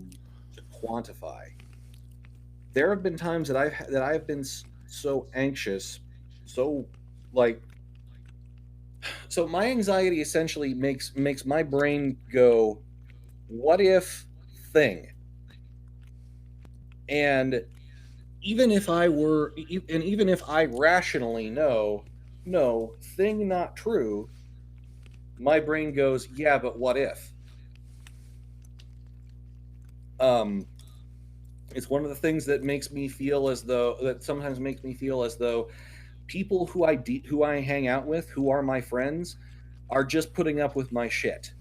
[SPEAKER 1] quantify. There have been times that I've been so anxious, so like so my anxiety essentially makes my brain go, what if thing? And even if I rationally know, no, thing not true, my brain goes, yeah, but what if? Um it's one of the things that makes me feel as though that sometimes makes me feel as though people who I hang out with, who are my friends, are just putting up with my shit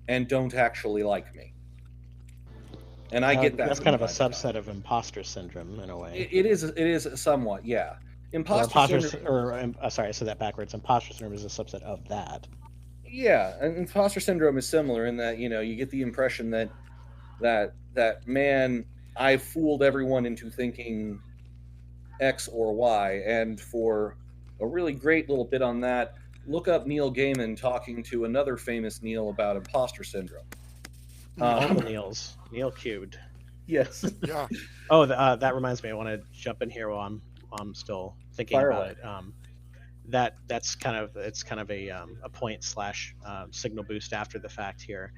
[SPEAKER 1] and don't actually like me. And I get that
[SPEAKER 2] That's
[SPEAKER 1] from
[SPEAKER 2] kind of a
[SPEAKER 1] time to
[SPEAKER 2] subset
[SPEAKER 1] time.
[SPEAKER 2] of imposter syndrome in a way.
[SPEAKER 1] It is somewhat, yeah.
[SPEAKER 2] Or
[SPEAKER 1] Imposter syndrome,
[SPEAKER 2] sorry, I said that backwards. Imposter syndrome is a subset of that.
[SPEAKER 1] yeah, and imposter syndrome is similar in that you get the impression that man, I fooled everyone into thinking X or Y, and for a really great little bit on that, look up Neil Gaiman talking to another famous Neil about imposter syndrome.
[SPEAKER 2] Multiple
[SPEAKER 1] Um,
[SPEAKER 2] Neils. Neil cubed.
[SPEAKER 1] yes,
[SPEAKER 3] Yeah.
[SPEAKER 2] Oh, that reminds me. I want to jump in here while I'm still thinking
[SPEAKER 1] fire
[SPEAKER 2] about
[SPEAKER 1] away.
[SPEAKER 2] it. That's kind of a point slash signal boost after the fact here,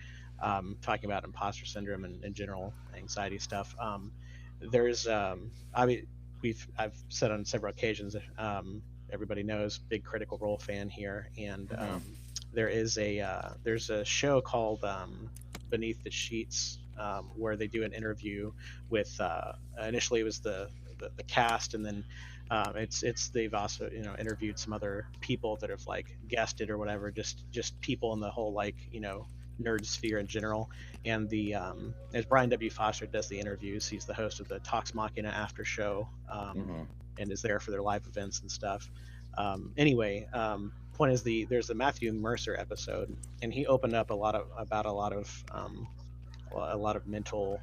[SPEAKER 2] talking about imposter syndrome and general anxiety stuff. There's I mean I've said on several occasions, everybody knows, big Critical Role fan here, and
[SPEAKER 1] Mm-hmm.
[SPEAKER 2] there's a show called Beneath the Sheets where they do an interview with initially it was the cast, and then they've also interviewed some other people that have like guested or whatever, just people in the whole like nerd sphere in general. And the as Brian W. Foster does the interviews, he's the host of the Talks Machina after show, and is there for their live events and stuff. Anyway, point is there's a Matthew Mercer episode, and he opened up about a lot of mental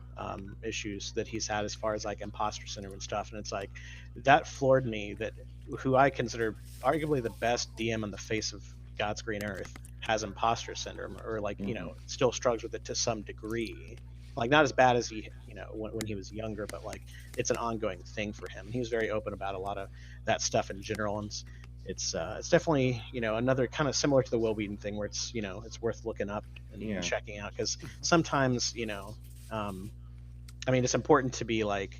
[SPEAKER 2] issues that he's had as far as like imposter syndrome and stuff. And it's like that floored me, that who I consider arguably the best DM on the face of God's green earth has imposter syndrome, or like still struggles with it to some degree, like not as bad as he when he was younger, but like it's an ongoing thing for him. And he was very open about a lot of that stuff in general. And it's definitely another kind of similar to the Will Wheaton thing, where it's it's worth looking up and checking out, because sometimes I mean, it's important to be like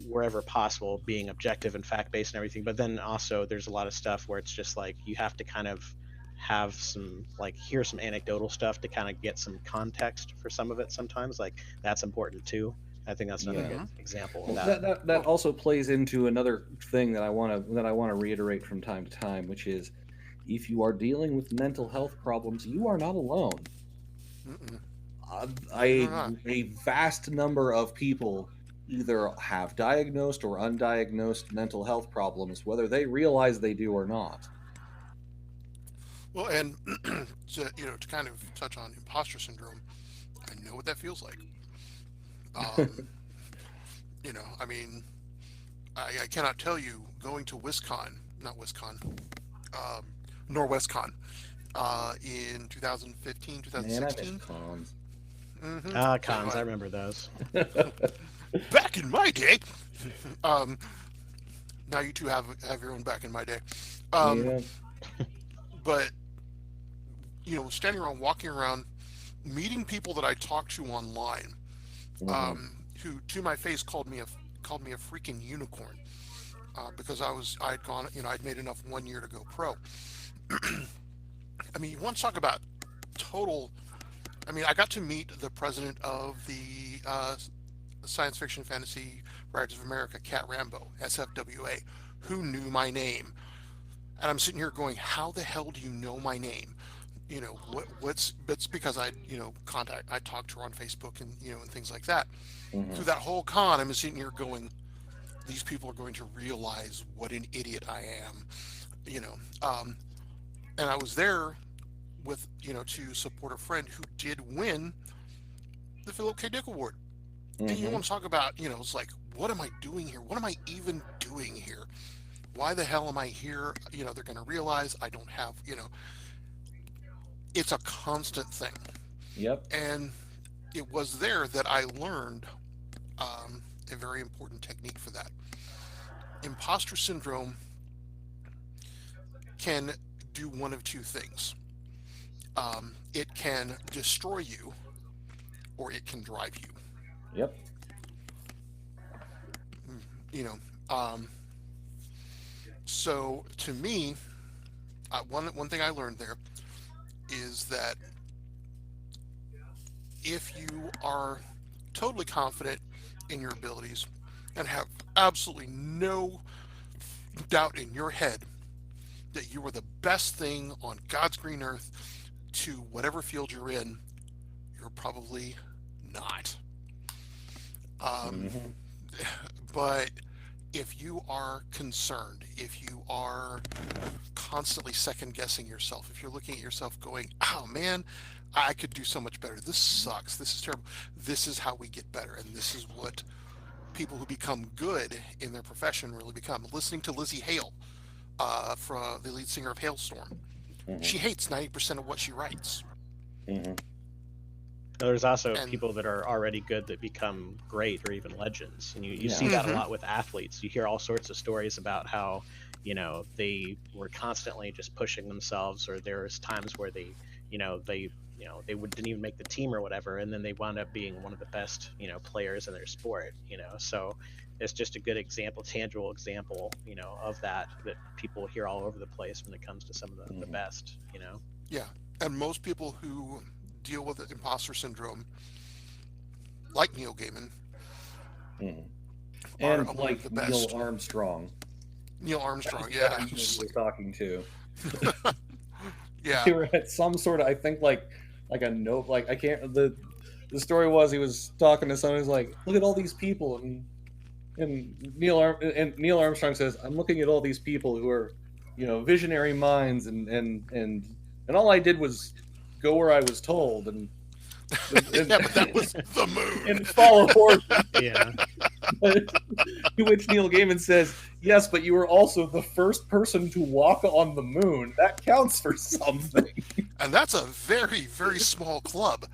[SPEAKER 2] wherever possible being objective and fact-based and everything, but then also there's a lot of stuff where it's just like you have to kind of have some like hear some anecdotal stuff to kind of get some context for some of it. Sometimes like that's important too. I think that's another good example of that.
[SPEAKER 1] That also plays into another thing that I want to reiterate from time to time, which is if you are dealing with mental health problems, you are not alone. A vast number of people either have diagnosed or undiagnosed mental health problems, whether they realize they do or not.
[SPEAKER 3] Well, and to kind of touch on imposter syndrome, I know what that feels like. I mean, I cannot tell you going to Norwestcon in 2015, 2016.
[SPEAKER 1] Man, I miss cons.
[SPEAKER 2] Cons, I remember those.
[SPEAKER 3] Back in my day. Now you two have your own back in my day. But standing around, walking around, meeting people that I talked to online, who to my face called me a freaking unicorn, because I'd made enough one year to go pro. I mean, you want to talk about total. I mean, I got to meet the president of the Science Fiction Fantasy Writers of America, Cat Rambo, SFWA, who knew my name. And I'm sitting here going, how the hell do you know my name? It's because I talked to her on Facebook and and things like that. Through that whole con, I'm sitting here going, these people are going to realize what an idiot I am. And I was there with to support a friend who did win the Philip K. Dick Award. And you want to talk about it's like, what am I doing here? What am I even doing here? Why the hell am I here? They're going to realize I don't have it's a constant thing.
[SPEAKER 1] Yep.
[SPEAKER 3] And it was there that I learned a very important technique for that. Imposter syndrome can do one of two things. It can destroy you, or it can drive you.
[SPEAKER 1] Yep.
[SPEAKER 3] So to me, one thing I learned there is that if you are totally confident in your abilities and have absolutely no doubt in your head that you are the best thing on God's green earth to whatever field you're in, you're probably not. But if you are concerned, if you are constantly second guessing yourself, if you're looking at yourself going, oh man, I could do so much better. This sucks. This is terrible. This is how we get better. And this is what people who become good in their profession really become. Listening to Lizzie Hale, from the lead singer of Hailstorm, she hates 90% of what she writes.
[SPEAKER 2] There's also people that are already good that become great or even legends, and you see that a lot with athletes. You hear all sorts of stories about how they were constantly just pushing themselves, or there's times where they didn't even make the team or whatever, and then they wound up being one of the best players in their sport. So it's just a good example, tangible example of that people hear all over the place when it comes to some of the best.
[SPEAKER 3] Yeah, and most people who deal with imposter syndrome, like Neil Gaiman, are
[SPEAKER 1] And
[SPEAKER 3] among
[SPEAKER 1] like
[SPEAKER 3] the
[SPEAKER 1] Neil
[SPEAKER 3] best.
[SPEAKER 1] Armstrong.
[SPEAKER 3] Neil Armstrong,
[SPEAKER 1] That's
[SPEAKER 3] yeah,
[SPEAKER 1] who
[SPEAKER 3] just
[SPEAKER 1] we
[SPEAKER 3] like,
[SPEAKER 1] were talking to.
[SPEAKER 3] yeah,
[SPEAKER 1] They were at some sort of, I think, like a note, like I can't. The story was he was talking to someone who's like, look at all these people, and Neil Armstrong says, I'm looking at all these people who are, visionary minds, and all I did was go where I was told, and
[SPEAKER 3] yeah, but that was the moon.
[SPEAKER 1] and follow orders.
[SPEAKER 2] Yeah.
[SPEAKER 1] To which Neil Gaiman says, yes, but you were also the first person to walk on the moon. That counts for something.
[SPEAKER 3] And that's a very, very small club.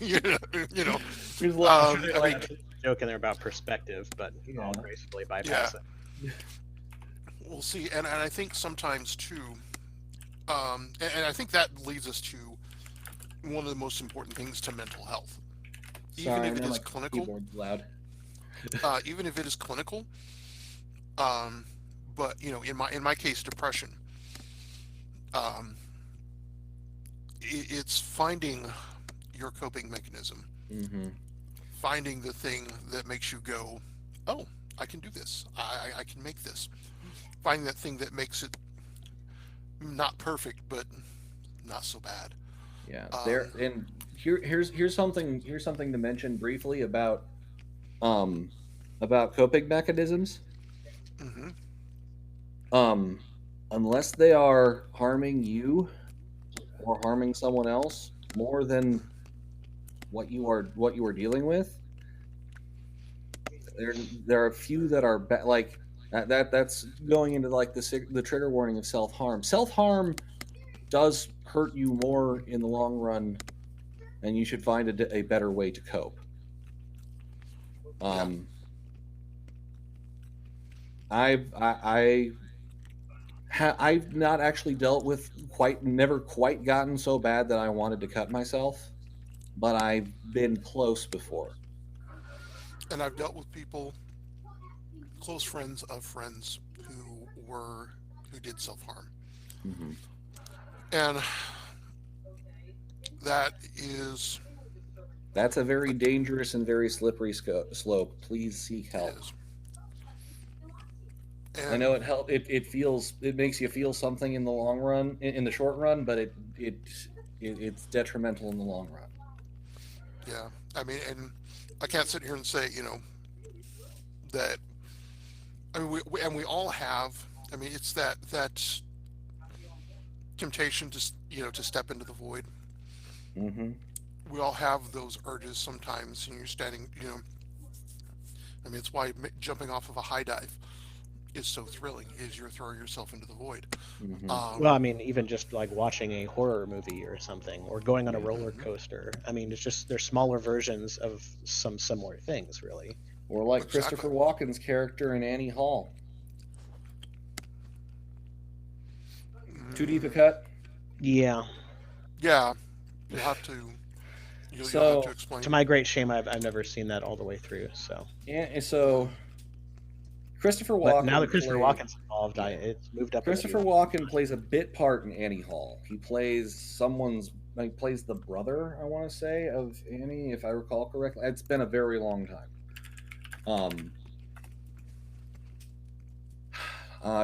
[SPEAKER 3] You know, you know,
[SPEAKER 1] There's a lot.
[SPEAKER 3] I mean,
[SPEAKER 2] Joking there about perspective, but
[SPEAKER 1] Yeah.
[SPEAKER 2] I'll gracefully bypass
[SPEAKER 3] Yeah.
[SPEAKER 2] it.
[SPEAKER 3] we'll see. And I think sometimes too, and I think that leads us to one of the most important things to mental health.
[SPEAKER 1] Sorry,
[SPEAKER 3] Even if it
[SPEAKER 1] now
[SPEAKER 3] is
[SPEAKER 1] my
[SPEAKER 3] clinical,
[SPEAKER 1] keyboard's loud.
[SPEAKER 3] even if it is clinical, but in my case, depression. Um, it's finding your coping mechanism,
[SPEAKER 1] Mm-hmm.
[SPEAKER 3] finding the thing that makes you go, oh, I can do this. I can make this. Finding that thing that makes it not perfect, but not so bad.
[SPEAKER 1] Yeah,
[SPEAKER 3] Um,
[SPEAKER 1] here's something to mention briefly about coping mechanisms.
[SPEAKER 3] hmm
[SPEAKER 1] Um, unless they are harming you or harming someone else more than what you are dealing with, there are a few that are like that's going into like the trigger warning of self-harm. Self-harm does hurt you more in the long run, and you should find a better way to cope.
[SPEAKER 3] yeah.
[SPEAKER 1] um I've not actually dealt with never quite gotten so bad that I wanted to cut myself, but I've been close before.
[SPEAKER 3] And I've dealt with people, close friends of friends who did self harm,
[SPEAKER 1] Hmm.
[SPEAKER 3] and that is
[SPEAKER 1] That's a very dangerous and very slippery slope. Please seek help.
[SPEAKER 3] is
[SPEAKER 1] I know
[SPEAKER 3] and
[SPEAKER 1] it makes you feel something in the long run, in the short run, but it's detrimental in the long run.
[SPEAKER 3] yeah. I mean, and I can't sit here and say that. I mean, we all have. I mean, it's that temptation to step into the void.
[SPEAKER 1] Hmm.
[SPEAKER 3] We all have those urges sometimes, and you're standing. I mean, it's why jumping off of a high dive is so thrilling. Is you're throwing yourself into the void.
[SPEAKER 1] Hmm.
[SPEAKER 2] Well, I mean, even just like watching a horror movie or something, or going on a roller
[SPEAKER 3] Mhm.
[SPEAKER 2] coaster. I mean, it's just they're smaller versions of some similar things, really.
[SPEAKER 1] Or like
[SPEAKER 3] Exactly.
[SPEAKER 1] Christopher Walken's character in Annie Hall. Too deep a
[SPEAKER 3] Mm,
[SPEAKER 1] cut?
[SPEAKER 2] Yeah.
[SPEAKER 3] yeah, you'll have to. You'll have to
[SPEAKER 1] So,
[SPEAKER 3] explain.
[SPEAKER 2] To my great shame, I've never seen that all the way through. So,
[SPEAKER 1] so Christopher
[SPEAKER 2] but now
[SPEAKER 1] Walken
[SPEAKER 2] that Christopher
[SPEAKER 1] plays
[SPEAKER 2] Walken's involved, it's moved up.
[SPEAKER 1] Christopher
[SPEAKER 2] the
[SPEAKER 1] Walken plays a bit part in Annie Hall. He plays he plays the brother, I want to say, of Annie, if I recall correctly. It's been a very long time.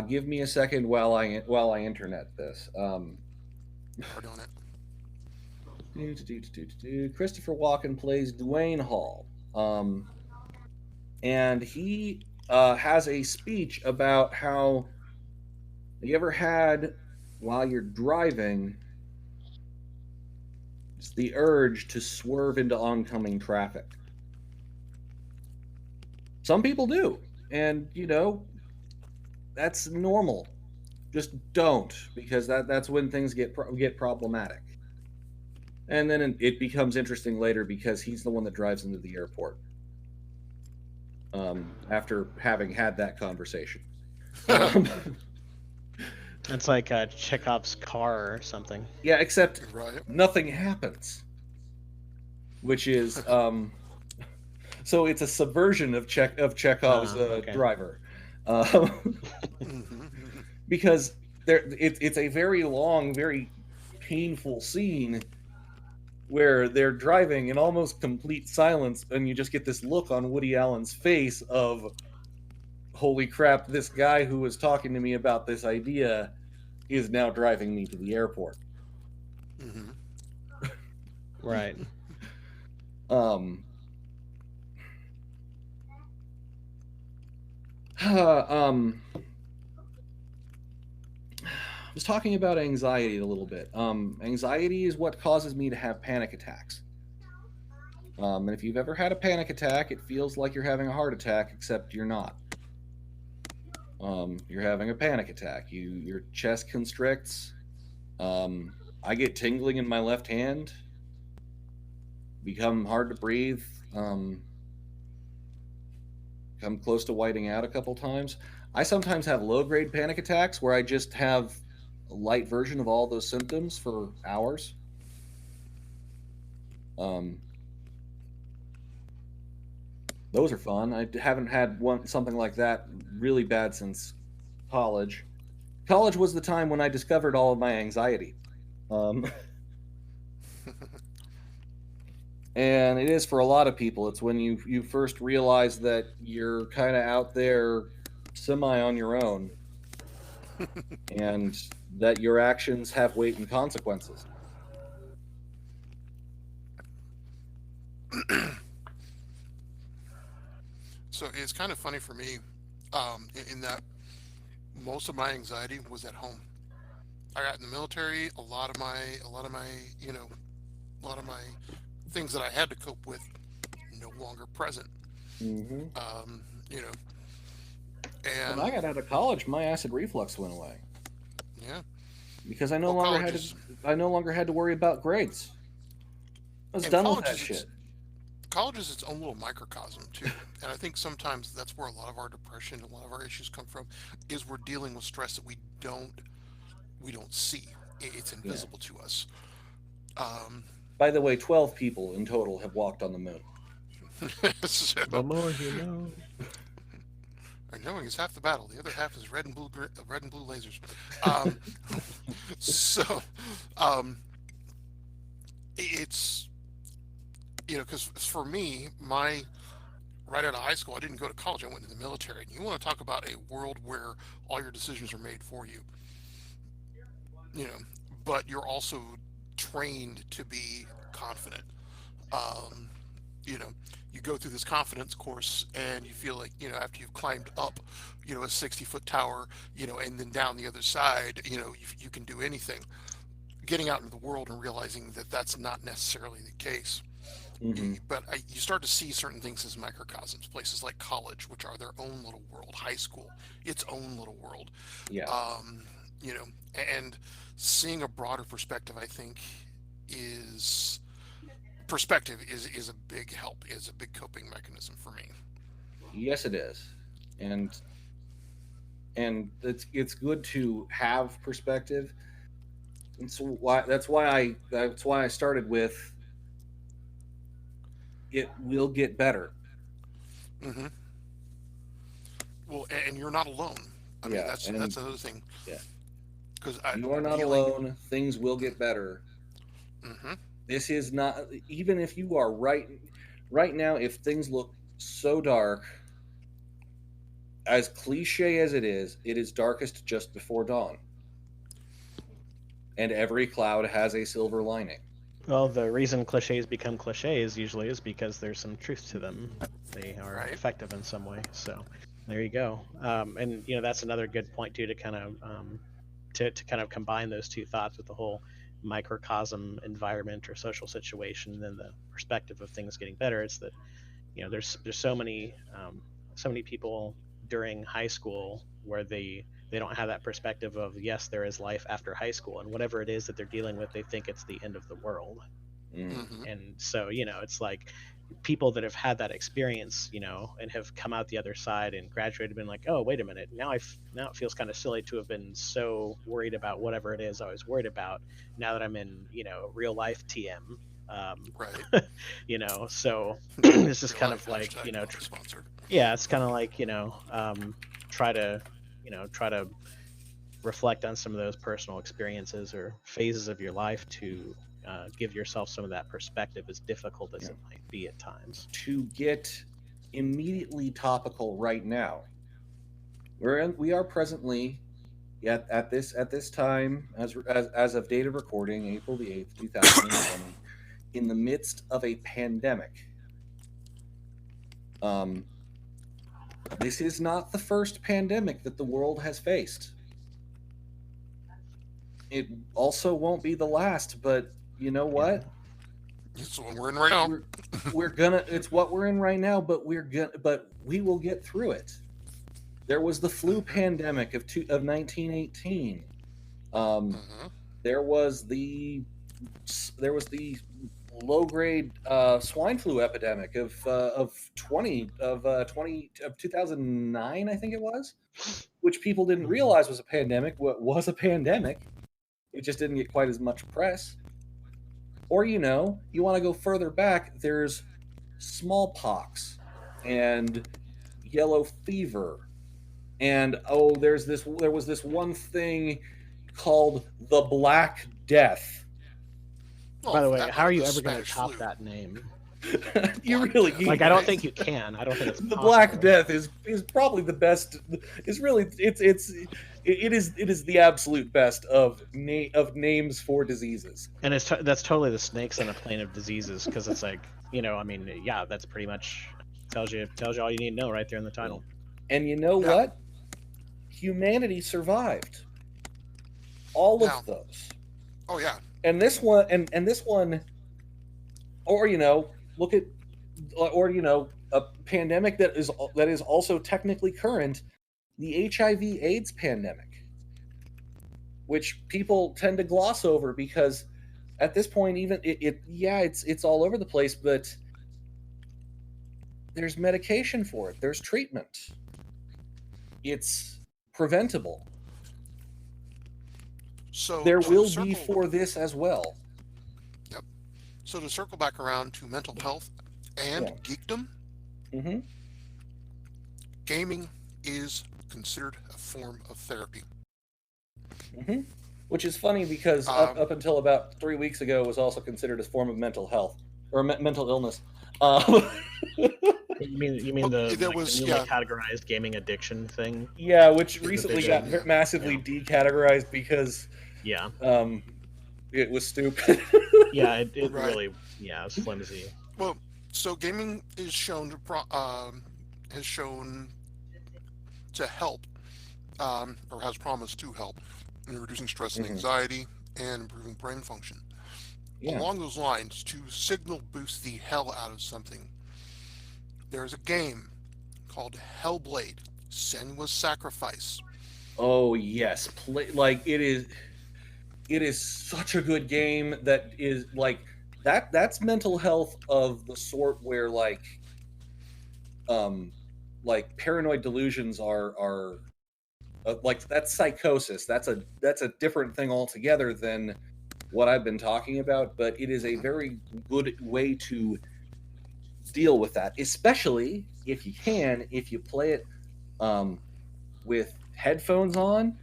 [SPEAKER 1] Give me a second while I internet this.
[SPEAKER 3] Hard on it.
[SPEAKER 1] Christopher Walken plays Dwayne Hall, and he has a speech about how you ever had, while you're driving, it's the urge to swerve into oncoming traffic. Some people do, and that's normal. Just don't, because that's when things get problematic. And then it becomes interesting later because he's the one that drives into the airport after having had that conversation.
[SPEAKER 2] It's like Chekhov's car or something.
[SPEAKER 1] Yeah, except
[SPEAKER 3] Right.
[SPEAKER 1] nothing happens, which is so it's a subversion of Chekhov's
[SPEAKER 2] Okay.
[SPEAKER 1] driver,
[SPEAKER 3] hmm
[SPEAKER 1] because it's a very long, very painful scene where they're driving in almost complete silence, and you just get this look on Woody Allen's face of, holy crap, this guy who was talking to me about this idea is now driving me to the airport.
[SPEAKER 3] Mm-hmm.
[SPEAKER 2] Right.
[SPEAKER 1] Um, I was talking about anxiety a little bit. Anxiety is what causes me to have panic attacks. And if you've ever had a panic attack, it feels like you're having a heart attack, except you're not. You're having a panic attack. Your chest constricts. I get tingling in my left hand. Become hard to breathe. Come close to whiting out a couple times. I sometimes have low-grade panic attacks where I just have a light version of all those symptoms for hours. Those are fun. I haven't had something like that really bad since college. College was the time when I discovered all of my anxiety. And it is for a lot of people. It's when you first realize that you're kind of out there semi on your own and that your actions have weight and consequences.
[SPEAKER 3] So it's kind of funny for me, in that most of my anxiety was at home. I got in the military. A lot of my, you know, a lot of my things that I had to cope with no longer present.
[SPEAKER 1] Mm-hmm.
[SPEAKER 3] You know,
[SPEAKER 1] When
[SPEAKER 3] and
[SPEAKER 1] I got out of college, my acid reflux went away
[SPEAKER 3] yeah,
[SPEAKER 1] because I no
[SPEAKER 3] well,
[SPEAKER 1] longer
[SPEAKER 3] college
[SPEAKER 1] had
[SPEAKER 3] is
[SPEAKER 1] to. I no longer had to worry about grades. I was
[SPEAKER 3] and
[SPEAKER 1] done with
[SPEAKER 3] college
[SPEAKER 1] that
[SPEAKER 3] is
[SPEAKER 1] shit.
[SPEAKER 3] college is its own little microcosm too. And I think sometimes that's where a lot of our depression, a lot of our issues come from, is we're dealing with stress that we don't see. It's
[SPEAKER 1] Yeah.
[SPEAKER 3] invisible to us. Um,
[SPEAKER 1] By the way, 12 people in total have walked on the moon.
[SPEAKER 3] so,
[SPEAKER 2] The more you know.
[SPEAKER 3] knowing is half the battle. The other half is red and blue lasers. Um, so, um, it's because for me, my right out of high school, I didn't go to college. I went to the military. And you want to talk about a world where all your decisions are made for you, you know, but you're also trained to be confident. Um, you know, you go through this confidence course and you feel like, after you've climbed up, a 60-foot tower, and then down the other side, you can do anything. Getting out into the world and realizing that that's not necessarily the case.
[SPEAKER 1] Mm-hmm.
[SPEAKER 3] But you start to see certain things as microcosms. Places like college, which are their own little world, high school, its own little world.
[SPEAKER 1] Yeah.
[SPEAKER 3] Um, and seeing a broader perspective, I think, is is a big help, is a big coping mechanism for me.
[SPEAKER 1] Yes, it is, and it's good to have perspective. And so that's why I started with it will get better.
[SPEAKER 3] Hmm. Well, and you're not alone. I mean,
[SPEAKER 1] Yeah,
[SPEAKER 3] that's
[SPEAKER 1] and
[SPEAKER 3] another thing,
[SPEAKER 1] yeah,
[SPEAKER 3] because
[SPEAKER 1] you are not
[SPEAKER 3] dealing.
[SPEAKER 1] alone. Things will get better.
[SPEAKER 3] Hmm.
[SPEAKER 1] This is not, even if you are right now, if things look so dark, as cliche as it is darkest just before dawn. And every cloud has a silver lining.
[SPEAKER 2] Well, the reason cliches become cliches usually is because there's some truth to them. They are
[SPEAKER 3] Right.
[SPEAKER 2] effective in some way. So there you go. And that's another good point too, to kind of to kind of combine those two thoughts with the whole microcosm environment or social situation, and then the perspective of things getting better. It's that there's so many people during high school where they don't have that perspective of, yes, there is life after high school, and whatever it is that they're dealing with, they think it's the end of the world.
[SPEAKER 1] Mm.
[SPEAKER 3] Hmm.
[SPEAKER 2] And so it's like people that have had that experience, and have come out the other side and graduated, been like, oh, wait a minute, now now it feels kind of silly to have been so worried about whatever it is I was worried about, now that I'm in real life TM.
[SPEAKER 3] Right.
[SPEAKER 2] So it's just
[SPEAKER 3] Real
[SPEAKER 2] kind
[SPEAKER 3] life
[SPEAKER 2] of like,
[SPEAKER 3] hashtag not sponsored.
[SPEAKER 2] yeah, it's kind of like, try to try to reflect on some of those personal experiences or phases of your life to give yourself some of that perspective, as difficult as it might be at times.
[SPEAKER 1] To get immediately topical right now, we are presently at this time, as of date of recording, April the 8th, 2020, in the midst of a pandemic. This is not the first pandemic that the world has faced. It also won't be the last, but you know what?
[SPEAKER 3] It's what we're in right now.
[SPEAKER 1] It's what we're in right now, but we will get through it. There was the flu pandemic of 1918. There was the low grade swine flu epidemic of 2009, I think it was, which people didn't realize was a pandemic. What was a pandemic? It just didn't get quite as much press. Or, you want to go further back, there's smallpox and yellow fever. And there was this one thing called the Black Death.
[SPEAKER 2] By the way, how are you ever going to top that name?
[SPEAKER 1] You really
[SPEAKER 2] like? I don't think you can. I don't think it's
[SPEAKER 1] the
[SPEAKER 2] possible.
[SPEAKER 1] Black Death is probably the best. It is the absolute best of names for diseases.
[SPEAKER 2] And that's totally the snakes on a plane of diseases, because it's like, that's pretty much tells you all you need to know right there in the title.
[SPEAKER 1] And you know what? Humanity survived all of those.
[SPEAKER 3] Oh yeah.
[SPEAKER 1] And this one, and this one, or look at, a pandemic that is also technically current, the HIV/AIDS pandemic, which people tend to gloss over because at this point, even it's all over the place, but there's medication for it. There's treatment. It's preventable. So there will be for this as well.
[SPEAKER 3] Yep. So to circle back around to mental health and geekdom, gaming is considered a form of therapy.
[SPEAKER 1] Which is funny because up until about 3 weeks ago, it was also considered a form of mental health or mental illness.
[SPEAKER 2] You mean the newly categorized gaming addiction thing?
[SPEAKER 1] Yeah, which recently got massively decategorized because it was stupid.
[SPEAKER 2] It really it's flimsy.
[SPEAKER 3] Well, so gaming is shown to help, or has promised to help in reducing stress and anxiety and improving brain function. Along those lines, to signal boost the hell out of something, there's a game called Hellblade: Senua's Sacrifice.
[SPEAKER 1] Oh yes, it is such a good game that is like that's mental health of the sort where like paranoid delusions are like that's psychosis. That's a different thing altogether than what I've been talking about, but it is a very good way to deal with that, especially if you play it with headphones on,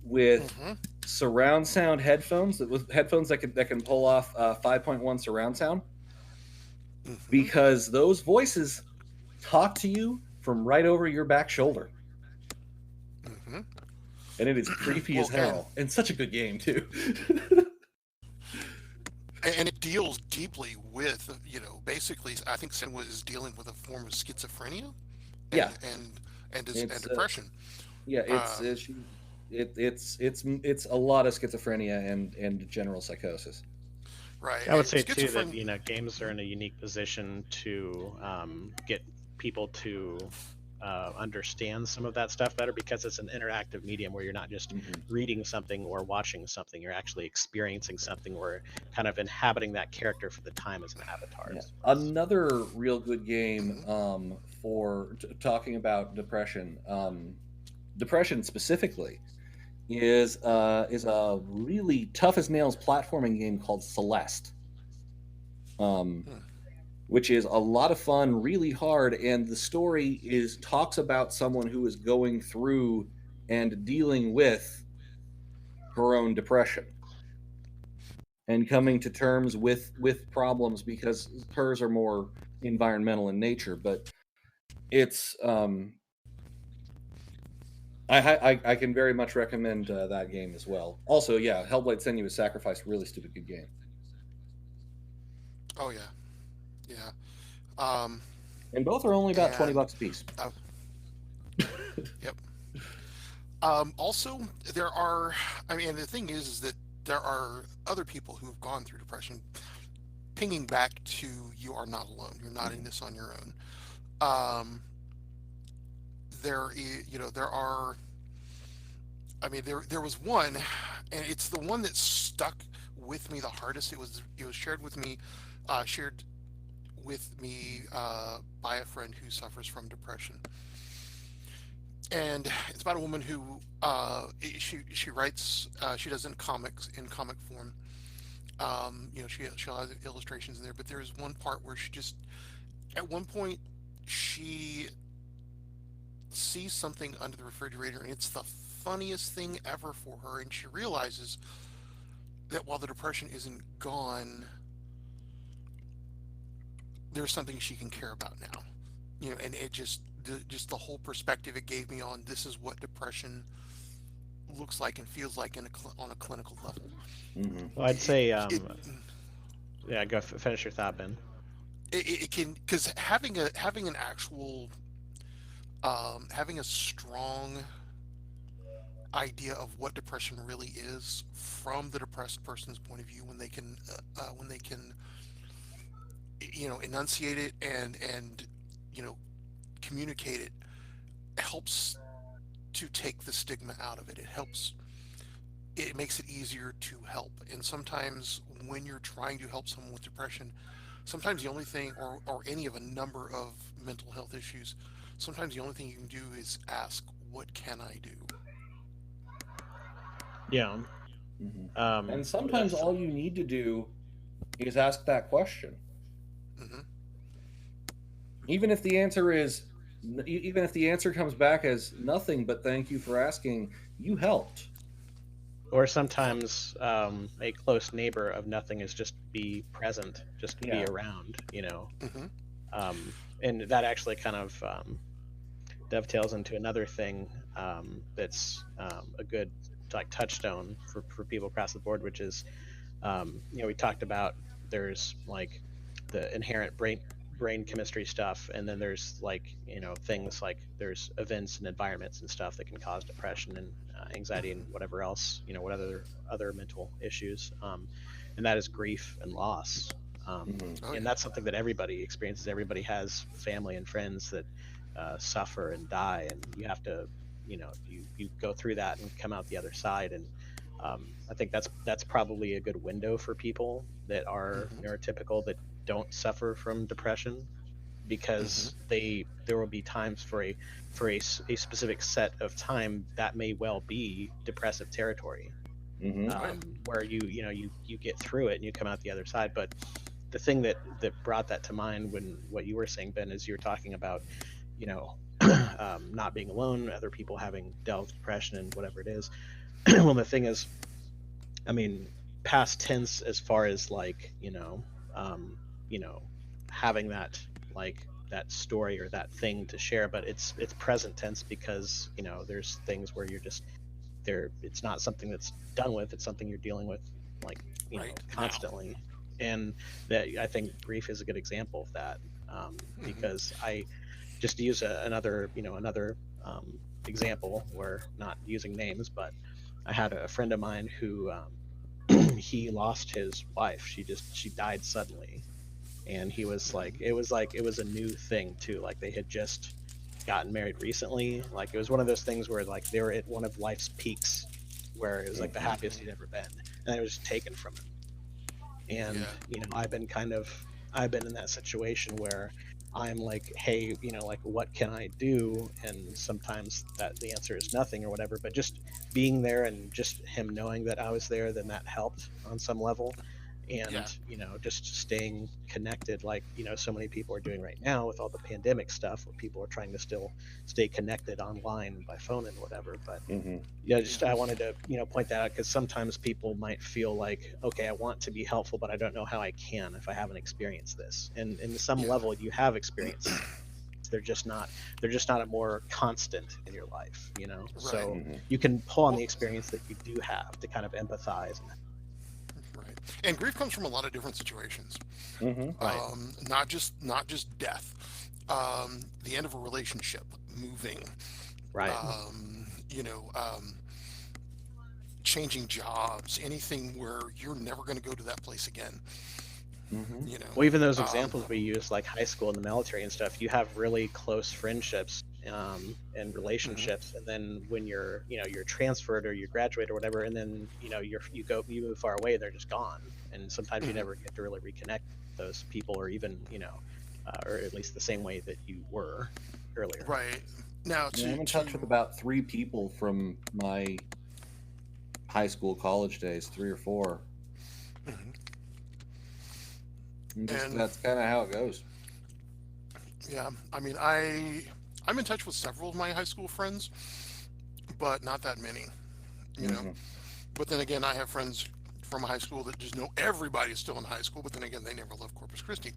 [SPEAKER 1] with surround sound headphones, with headphones that can pull off 5.1 surround sound, because those voices talk to you from right over your back shoulder. And it is creepy as hell, and such a good game too.
[SPEAKER 3] And it deals deeply with, basically, I think Senua is dealing with a form of schizophrenia, and depression.
[SPEAKER 1] It's a lot of schizophrenia and general psychosis.
[SPEAKER 3] Right.
[SPEAKER 2] I would say too that games are in a unique position to get people to understand some of that stuff better, because it's an interactive medium where you're not just reading something or watching something, you're actually experiencing something or kind of inhabiting that character for the time as an avatar.
[SPEAKER 1] Another real good game for talking about depression specifically is a really tough as nails platforming game called Celeste, which is a lot of fun, really hard, and the story talks about someone who is going through and dealing with her own depression. and coming to terms with problems, because hers are more environmental in nature. But it's I can very much recommend that game as well. Also, yeah, Hellblade: Senua's Sacrifice, really stupid good game,
[SPEAKER 3] Oh yeah, yeah. Um,
[SPEAKER 1] and both are only about
[SPEAKER 3] and
[SPEAKER 1] $20 a piece.
[SPEAKER 3] uh, yep. Also, there are. I mean, the thing is that there are other people who have gone through depression. Pinging back to you are not alone. You're not in
[SPEAKER 1] Mhm.
[SPEAKER 3] this on your own. Um, there are. I mean, there was one, and it's the one that stuck with me the hardest. It was shared with me by a friend who suffers from depression, and it's about a woman who she writes she does in comic form. She'll have illustrations in there, but there's one part where she just at one point she sees something under the refrigerator, and it's the funniest thing ever for her, and she realizes that while the depression isn't gone, there's something she can care about now. And it just the whole perspective it gave me on this is what depression looks like and feels like on a clinical level.
[SPEAKER 1] Mhm.
[SPEAKER 2] Well, I'd say,
[SPEAKER 3] It
[SPEAKER 2] yeah, go finish your thought, Ben.
[SPEAKER 3] it can because having an actual having a strong idea of what depression really is from the depressed person's point of view when they can enunciate it and you know communicate it helps to take the stigma out of it. It makes it easier to help. And sometimes when you're trying to help someone with depression, sometimes the only thing, or any of a number of mental health issues, sometimes the only thing you can do is ask, what can I do?
[SPEAKER 2] Yeah.
[SPEAKER 1] Mhm.
[SPEAKER 2] Um,
[SPEAKER 1] And sometimes
[SPEAKER 2] if-
[SPEAKER 1] all you need to do is ask that question.
[SPEAKER 3] Hmm.
[SPEAKER 1] Even if the answer comes back as nothing but thank you for asking, you helped.
[SPEAKER 2] or
[SPEAKER 3] Yep.
[SPEAKER 2] sometimes a close neighbor of nothing is just be present, just to be
[SPEAKER 1] Yeah.
[SPEAKER 2] around,
[SPEAKER 3] Hmm.
[SPEAKER 2] and that actually kind of dovetails into another thing that's a good like touchstone for people across the board, which is we talked about there's like the inherent brain chemistry stuff, and then there's like things like there's events and environments and stuff that can cause depression and anxiety and
[SPEAKER 3] Hmm.
[SPEAKER 2] whatever else, what other mental issues, and that is grief and loss.
[SPEAKER 1] Mhm.
[SPEAKER 3] Oh
[SPEAKER 2] And
[SPEAKER 3] yeah.
[SPEAKER 2] that's something that everybody experiences. Everybody has family and friends that suffer and die, and you have to you go through that and come out the other side. And I think that's probably a good window for people that are
[SPEAKER 3] Hmm.
[SPEAKER 2] neurotypical that don't suffer from depression,
[SPEAKER 3] Hmm.
[SPEAKER 2] because there will be times a specific set of time that may well be depressive territory,
[SPEAKER 1] Mhm.
[SPEAKER 3] Oh yeah.
[SPEAKER 2] where you get through it and you come out the other side. But the thing that brought that to mind when what you were saying, Ben, is you're talking about you know not being alone, other people having dealt with depression and whatever it is. Well, the thing is, I mean, past tense as far as like, um, you know, having that like that story or that thing to share, but it's present tense because, there's things where you're just there, it's not something that's done with, it's something you're dealing with like,
[SPEAKER 3] Right now.
[SPEAKER 2] constantly. And that I think grief is a good example of that.
[SPEAKER 3] Hmm.
[SPEAKER 2] Because I just to use another example, where not using names, but I had a friend of mine who he lost his wife. She died suddenly, and he was like,
[SPEAKER 3] Hmm.
[SPEAKER 2] it was a new thing too. Like they had just gotten married recently. Like it was one of those things where like they were at one of life's peaks, where it was like the
[SPEAKER 1] Mhm.
[SPEAKER 2] happiest
[SPEAKER 3] Hmm.
[SPEAKER 2] he'd ever been, and it was taken from him. And
[SPEAKER 3] Yeah.
[SPEAKER 2] I've been in that situation where I'm like, hey, like what can I do? And sometimes that the answer is nothing or whatever, but just being there and just him knowing that I was there, then that helped on some level. and
[SPEAKER 3] Yeah.
[SPEAKER 2] just staying connected, like so many people are doing right now with all the pandemic stuff, where people are trying to still stay connected online by phone and whatever. But
[SPEAKER 1] Mm-hmm.
[SPEAKER 2] yeah, just
[SPEAKER 3] Yeah.
[SPEAKER 2] I wanted to point that out, because sometimes people might feel like, okay, I want to be helpful, but I don't know how I can if I haven't experienced this. And in some
[SPEAKER 3] Yeah.
[SPEAKER 2] level, you have experienced. They're just not a more constant in your life,
[SPEAKER 3] Right.
[SPEAKER 2] so
[SPEAKER 1] Mm-hmm.
[SPEAKER 2] you can pull on
[SPEAKER 3] Well,
[SPEAKER 2] the experience that you do have to kind of empathize.
[SPEAKER 3] right. And grief comes from a lot of different situations.
[SPEAKER 1] Mm-hmm.
[SPEAKER 2] Right.
[SPEAKER 3] Not just death. The end of a relationship, moving,
[SPEAKER 2] Right.
[SPEAKER 3] um, you know, um, changing jobs, anything where you're never going to go to that place again.
[SPEAKER 1] Mm-hmm.
[SPEAKER 3] You know,
[SPEAKER 2] Well, even those
[SPEAKER 3] um,
[SPEAKER 2] examples we use, like high school and the military and stuff, you have really close friendships and
[SPEAKER 3] mhm,
[SPEAKER 2] relationships, and then when you're transferred or you graduate or whatever, and then you move far away, they're just gone, and sometimes you
[SPEAKER 3] mhm,
[SPEAKER 2] never get to really reconnect with those people, or even or at least the same way that you were earlier.
[SPEAKER 3] right. Now,
[SPEAKER 1] Yeah, I'm in touch with
[SPEAKER 3] to
[SPEAKER 1] about 3 people from my high school, college days, 3 or 4.
[SPEAKER 3] mhm.
[SPEAKER 1] And just
[SPEAKER 3] And
[SPEAKER 1] that's kind of how it goes.
[SPEAKER 3] yeah, I mean, I'm in touch with several of my high school friends, but not that many. You know,
[SPEAKER 1] Mm-hmm.
[SPEAKER 3] but then again, I have friends from high school that just know everybody's still in high school, but then again, they never left Corpus Christi.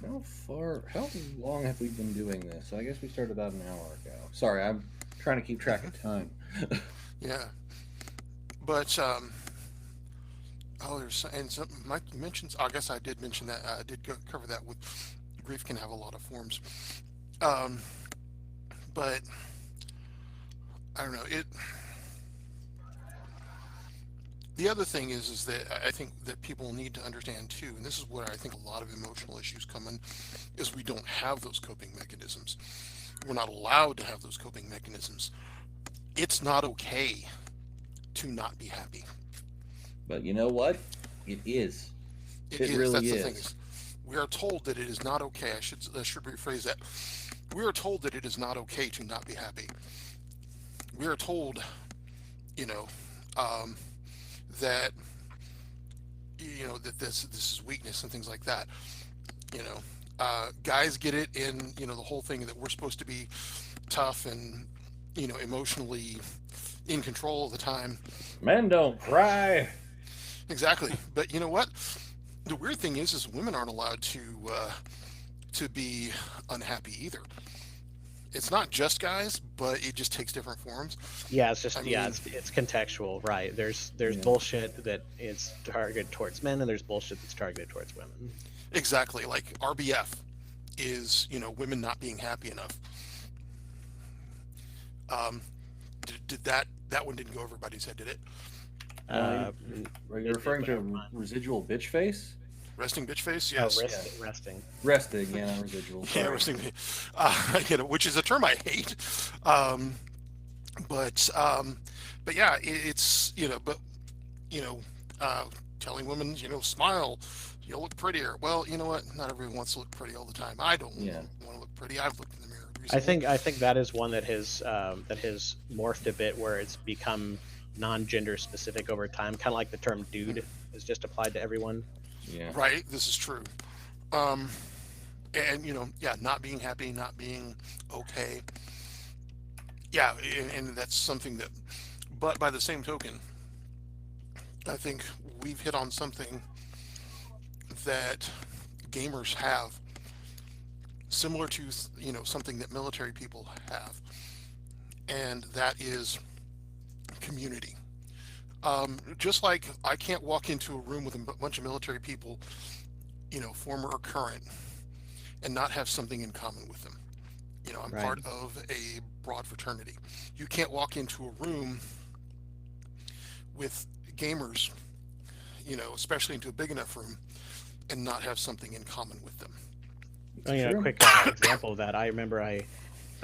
[SPEAKER 1] How long have we been doing this? I guess we started about an hour ago. Sorry, I'm trying to keep track of time.
[SPEAKER 3] Yeah, but oh, there's and some Mike mentions. I guess I did mention that. I did cover that with grief can have a lot of forms. Um, but I don't know it. The other thing is that I think that people need to understand too, and this is where I think a lot of emotional issues come in, is we don't have those coping mechanisms. We're not allowed to have those coping mechanisms. It's not okay to not be happy.
[SPEAKER 1] But you know what? It is.
[SPEAKER 3] It
[SPEAKER 1] It
[SPEAKER 3] is.
[SPEAKER 1] really
[SPEAKER 3] That's the thing
[SPEAKER 1] is.
[SPEAKER 3] is, we are told that it is not okay. I should rephrase that. We are told that it is not okay to not be happy. We are told, you know, um, that that this is weakness and things like that. You know, guys get it in the whole thing that we're supposed to be tough and emotionally in control of the time.
[SPEAKER 1] Men don't cry.
[SPEAKER 3] Exactly. But you know what? The weird thing is women aren't allowed to be unhappy either. It's not just guys, but it just takes different forms.
[SPEAKER 2] Yeah,
[SPEAKER 3] I mean,
[SPEAKER 2] it's contextual, right? There's
[SPEAKER 1] Yeah.
[SPEAKER 2] bullshit that is targeted towards men, and there's bullshit that's targeted towards women.
[SPEAKER 3] exactly, like RBF is women not being happy enough. Um, did that one didn't go over everybody's head, did it?
[SPEAKER 2] Uh,
[SPEAKER 1] Are you
[SPEAKER 2] it did
[SPEAKER 1] referring
[SPEAKER 2] go over
[SPEAKER 1] to
[SPEAKER 2] mine.
[SPEAKER 1] residual bitch face?
[SPEAKER 3] Resting bitch face,
[SPEAKER 2] Oh,
[SPEAKER 3] yes.
[SPEAKER 1] Yes.
[SPEAKER 2] resting.
[SPEAKER 1] Resting, yeah, not residual.
[SPEAKER 3] Yeah,
[SPEAKER 1] Sorry.
[SPEAKER 3] resting, which is a term I hate. Um, but yeah, it's but you know, uh, telling women, smile, you'll look prettier. Well, you know what? Not everyone wants to look pretty all the time. I don't
[SPEAKER 1] Yeah.
[SPEAKER 3] want to look pretty. I've looked in the mirror
[SPEAKER 2] I
[SPEAKER 3] recently.
[SPEAKER 2] think I think that is one that has morphed a bit, where it's become non-gender specific over time, kind of like the term "dude" is just applied to everyone.
[SPEAKER 1] Yeah.
[SPEAKER 3] Right, this is true. Um, and yeah, not being happy, not being okay. Yeah, and that's something that. But by the same token, I think we've hit on something that gamers have, similar to something that military people have, and that is community. Just like I can't walk into a room with a bunch of military people, former or current, and not have something in common with them. I'm
[SPEAKER 2] Right.
[SPEAKER 3] part of a broad fraternity. You can't walk into a room with gamers, especially into a big enough room, and not have something in common with them.
[SPEAKER 2] Oh,
[SPEAKER 1] It's
[SPEAKER 2] a
[SPEAKER 1] true.
[SPEAKER 2] quick example of that. I remember I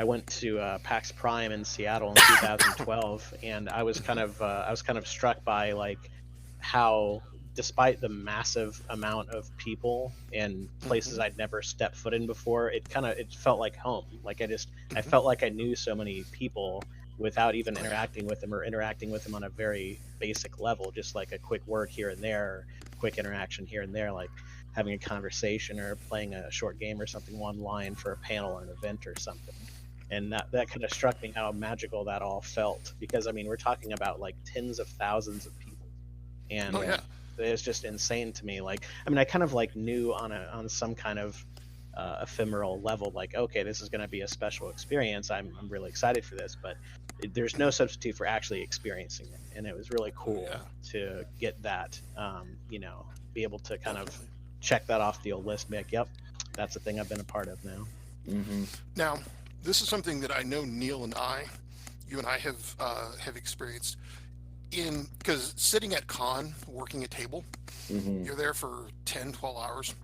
[SPEAKER 2] went to PAX Prime in Seattle in 2012, and I was kind of struck by like how, despite the massive amount of people and places
[SPEAKER 3] Hmm.
[SPEAKER 2] I'd never stepped foot in before, it felt like home. Like I
[SPEAKER 3] Hmm.
[SPEAKER 2] felt like I knew so many people, without even interacting with them, or interacting with them on a very basic level, just like a quick word here and there, or quick interaction here and there, like having a conversation or playing a short game or something, one line for a panel or an event or something. And that kind of struck me how magical that all felt, because I mean, we're talking about like tens of thousands of people, and
[SPEAKER 3] Oh yeah.
[SPEAKER 2] it's just insane to me. Like, I mean, I kind of like knew on some kind of ephemeral level, like, okay, this is going to be a special experience. I'm really excited for this, but there's no substitute for actually experiencing it, and it was really cool
[SPEAKER 3] Yeah.
[SPEAKER 2] to get that. Be able to kind of
[SPEAKER 3] Definitely.
[SPEAKER 2] check that off the old list, and be like, yep, that's a thing I've been a part of now.
[SPEAKER 1] Mm-hmm.
[SPEAKER 3] Now, this is something that I know Neil and you and I have experienced in, because sitting at con, working a table,
[SPEAKER 1] Mm-hmm.
[SPEAKER 3] you're there for 10, 12 hours,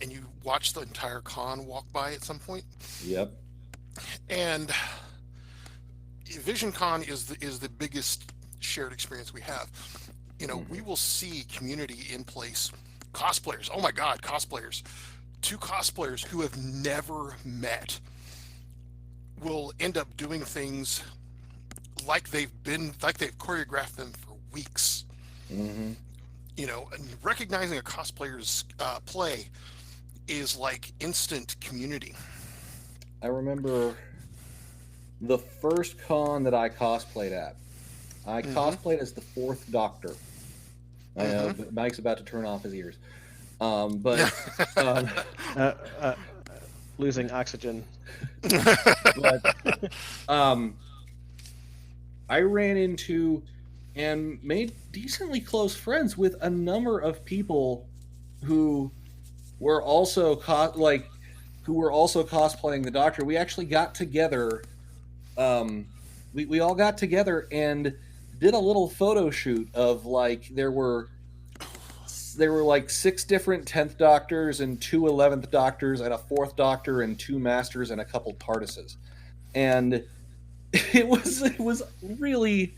[SPEAKER 3] and you watch the entire con walk by at some point.
[SPEAKER 1] Yep.
[SPEAKER 3] And VisionCon is the biggest shared experience we have. We will see community in place. Cosplayers, oh my God, cosplayers. Two cosplayers who have never met will end up doing things like they've choreographed them for weeks.
[SPEAKER 1] Mm-hmm.
[SPEAKER 3] And recognizing a cosplayer's play is like instant community.
[SPEAKER 1] I remember the first con that I cosplayed at. I cosplayed as the Fourth Doctor. I know Mike's about to turn off his ears. But
[SPEAKER 2] Losing oxygen.
[SPEAKER 1] but I ran into and made decently close friends with a number of people who were also cosplaying the Doctor. We actually got together. We all got together and did a little photo shoot of, like, there were like 6 different 10th Doctors and 2 11th Doctors and a 4th Doctor and 2 Masters and a couple TARDISes. And it was really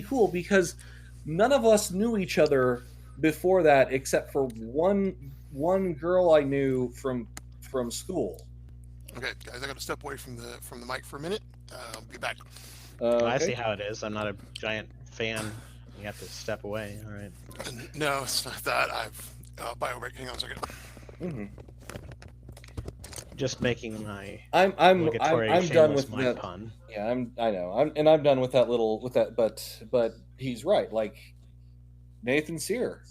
[SPEAKER 1] cool, because none of us knew each other before that, except for one girl I knew from school.
[SPEAKER 3] Okay, guys, I got to step away from the mic for a minute. I'll be back.
[SPEAKER 2] I
[SPEAKER 1] Okay.
[SPEAKER 2] see how it is. I'm not a giant fan. You have to step away. All right.
[SPEAKER 3] No, it's not that. I've BioBreak. Hang on a second.
[SPEAKER 1] Mm-hmm.
[SPEAKER 2] Just making my
[SPEAKER 1] I'm
[SPEAKER 2] obligatory
[SPEAKER 1] done
[SPEAKER 2] shameless
[SPEAKER 1] with
[SPEAKER 2] Mike
[SPEAKER 1] that.
[SPEAKER 2] pun.
[SPEAKER 1] Yeah, I know. I'm done with that. But he's right. Like, Nathan Sear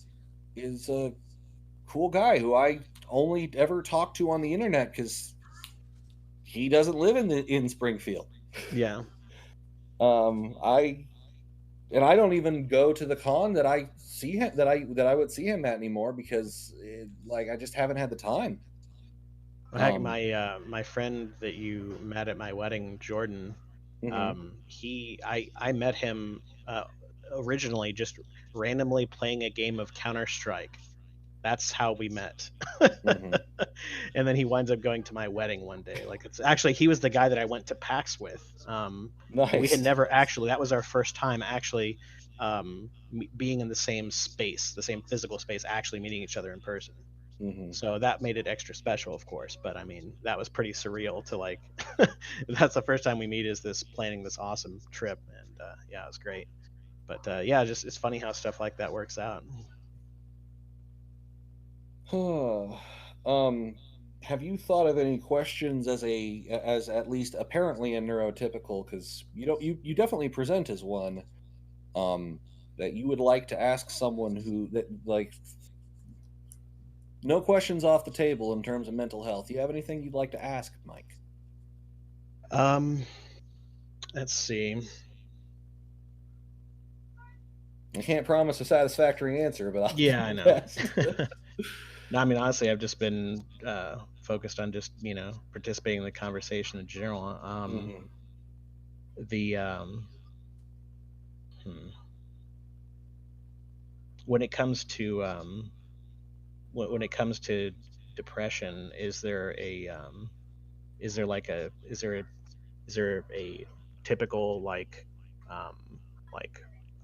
[SPEAKER 1] is a cool guy who I only ever talk to on the internet, because he doesn't live in Springfield.
[SPEAKER 2] Yeah.
[SPEAKER 1] I don't even go to the con that I see him that I would see him at anymore, because I just haven't had the time.
[SPEAKER 2] Heck, my friend that you met at my wedding, Jordan, I met him originally just randomly playing a game of Counter-Strike. That's how we met. And then he winds up going to my wedding one day. Like, it's actually, he was the guy that I went to PAX with.
[SPEAKER 1] Nice.
[SPEAKER 2] We had never actually, that was our first time actually being in the same space, the same physical space, actually meeting each other in person. So that made it extra special, of course. But I mean, that was pretty surreal to, like, that's the first time we meet, is this planning this awesome trip. And yeah, it was great. But yeah, just it's funny how stuff like that works out.
[SPEAKER 1] Have you thought of any questions as at least apparently a neurotypical, because you definitely present as one, that you would like to ask someone no questions off the table in terms of mental health? Do you have anything you'd like to ask, Mike?
[SPEAKER 2] Let's see.
[SPEAKER 1] I can't promise a satisfactory answer, but I'll
[SPEAKER 2] Yeah, I know. No, I mean, honestly, I've just been focused on just, participating in the conversation in general. When it comes to when it comes to depression, is there a typical, like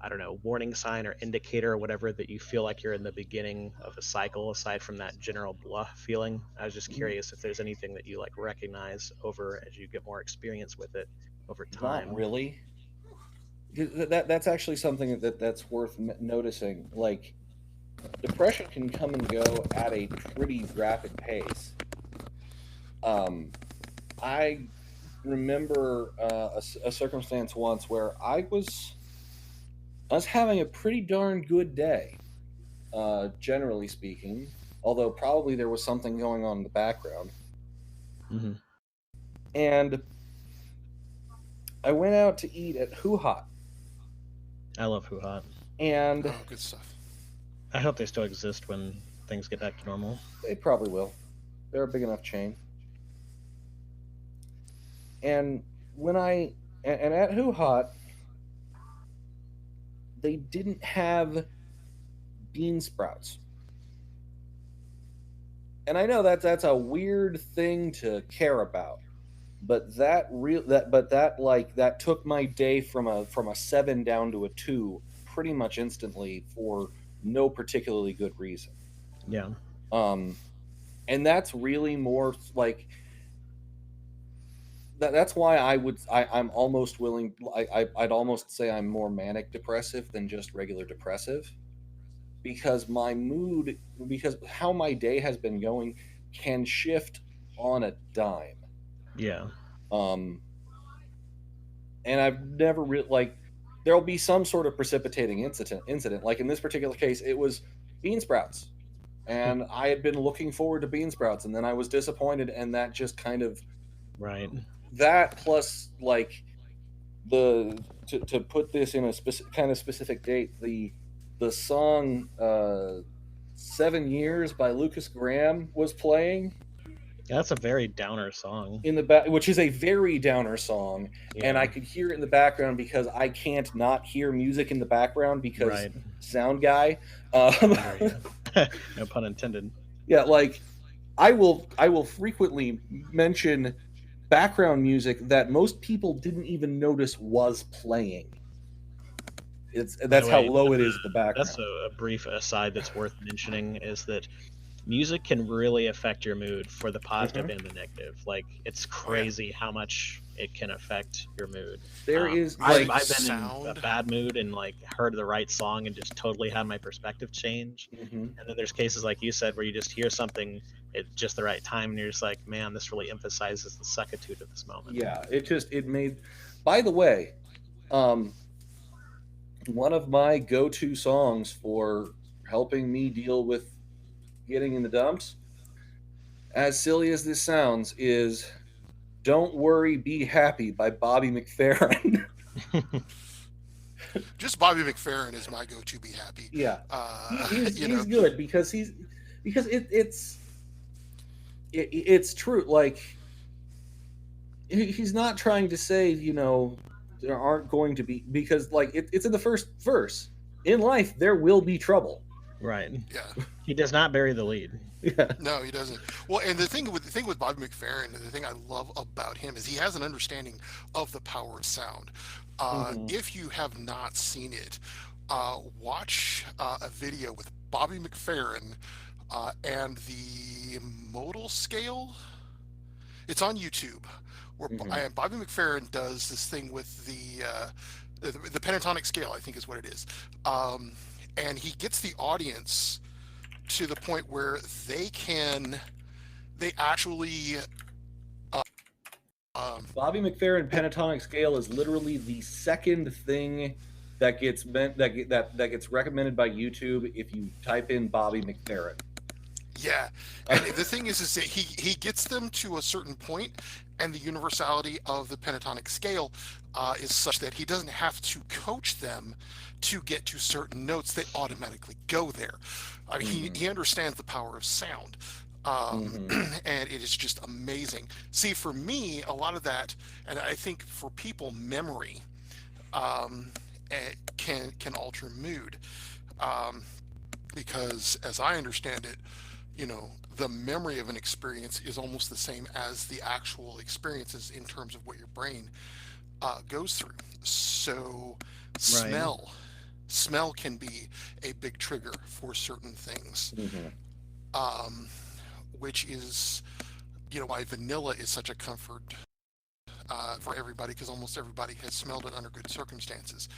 [SPEAKER 2] I don't know, warning sign or indicator or whatever, that you feel like you're in the beginning of a cycle, aside from that general blah feeling? I was just curious if there's anything that you, like, recognize over as you get more experience with it. over time.
[SPEAKER 1] Not really. That's actually something that's worth noticing. Like, depression can come and go at a pretty rapid pace. I remember a circumstance once where I was having a pretty darn good day, generally speaking. Although probably there was something going on in the background,
[SPEAKER 2] Mm-hmm.
[SPEAKER 1] and I went out to eat at Hoo Hot,
[SPEAKER 2] I love Hoo Hot.
[SPEAKER 1] and
[SPEAKER 3] Oh, good stuff.
[SPEAKER 2] I hope they still exist when things get back to normal.
[SPEAKER 1] they probably will. They're a big enough chain. And when and at Hoo Hot, they didn't have bean sprouts. And I know that's a weird thing to care about, but that took my day from a 7 down to a 2 pretty much instantly for no particularly good reason.
[SPEAKER 2] Yeah.
[SPEAKER 1] And that's really more like that's why I'm almost willing. I'd almost say I'm more manic depressive than just regular depressive, because because how my day has been going can shift on a dime.
[SPEAKER 2] Yeah.
[SPEAKER 1] And I've never really like there'll be some sort of precipitating incident. Like in this particular case, it was bean sprouts, and I had been looking forward to bean sprouts, and then I was disappointed, and that just kind of
[SPEAKER 2] Right.
[SPEAKER 1] that plus like to put this in a kind of specific date, the song 7 Years by Lucas Graham was playing
[SPEAKER 2] That's a very downer song.
[SPEAKER 1] in the back, which is a very downer song.
[SPEAKER 2] Yeah.
[SPEAKER 1] And I could hear it in the background because I can't not hear music in the background because
[SPEAKER 2] Right.
[SPEAKER 1] sound guy.
[SPEAKER 2] No pun intended.
[SPEAKER 1] Yeah, like I will frequently mention background music that most people didn't even notice was playing. That's how low it is in the background.
[SPEAKER 2] That's a brief aside that's worth mentioning, is that music can really affect your mood for the positive and the negative. Like, it's crazy how much it can affect your mood.
[SPEAKER 1] There is
[SPEAKER 2] I've
[SPEAKER 1] like
[SPEAKER 2] been in a bad mood and like heard the right song and just totally had my perspective change. And then there's cases like you said where you just hear something at just the right time and you're just like, man, this really emphasizes the suckitude of this moment.
[SPEAKER 1] Yeah, it made. By the way, one of my go-to songs for helping me deal with getting in the dumps, as silly as this sounds, is "Don't Worry, Be Happy" by Bobby McFerrin.
[SPEAKER 3] Just Bobby McFerrin is my go-to be happy.
[SPEAKER 1] Yeah, he's good because it's true. Like, he's not trying to say, there aren't going to be, because like it's in the first verse. In life, there will be trouble.
[SPEAKER 2] Right.
[SPEAKER 3] Yeah.
[SPEAKER 2] He does not bury the lead.
[SPEAKER 1] Yeah.
[SPEAKER 3] No, he doesn't. Well, and the thing with Bobby McFerrin, the thing I love about him is he has an understanding of the power of sound. If you have not seen it, watch a video with Bobby McFerrin and the modal scale. It's on YouTube, where Bobby McFerrin does this thing with the pentatonic scale, I think is what it is, and he gets the audience to the point where they actually.
[SPEAKER 1] Bobby McFerrin pentatonic scale is literally the second thing that gets gets recommended by YouTube if you type in Bobby McFerrin.
[SPEAKER 3] Yeah, and the thing is that he gets them to a certain point, and the universality of the pentatonic scale is such that he doesn't have to coach them to get to certain notes; they automatically go there. I mean, he understands the power of sound. And it is just amazing. See, for me, a lot of that, and I think for people, memory can alter mood, because as I understand it, the memory of an experience is almost the same as the actual experiences in terms of what your brain goes through. So, smell can be a big trigger for certain things. Which is, why vanilla is such a comfort for everybody because almost everybody has smelled it under good circumstances.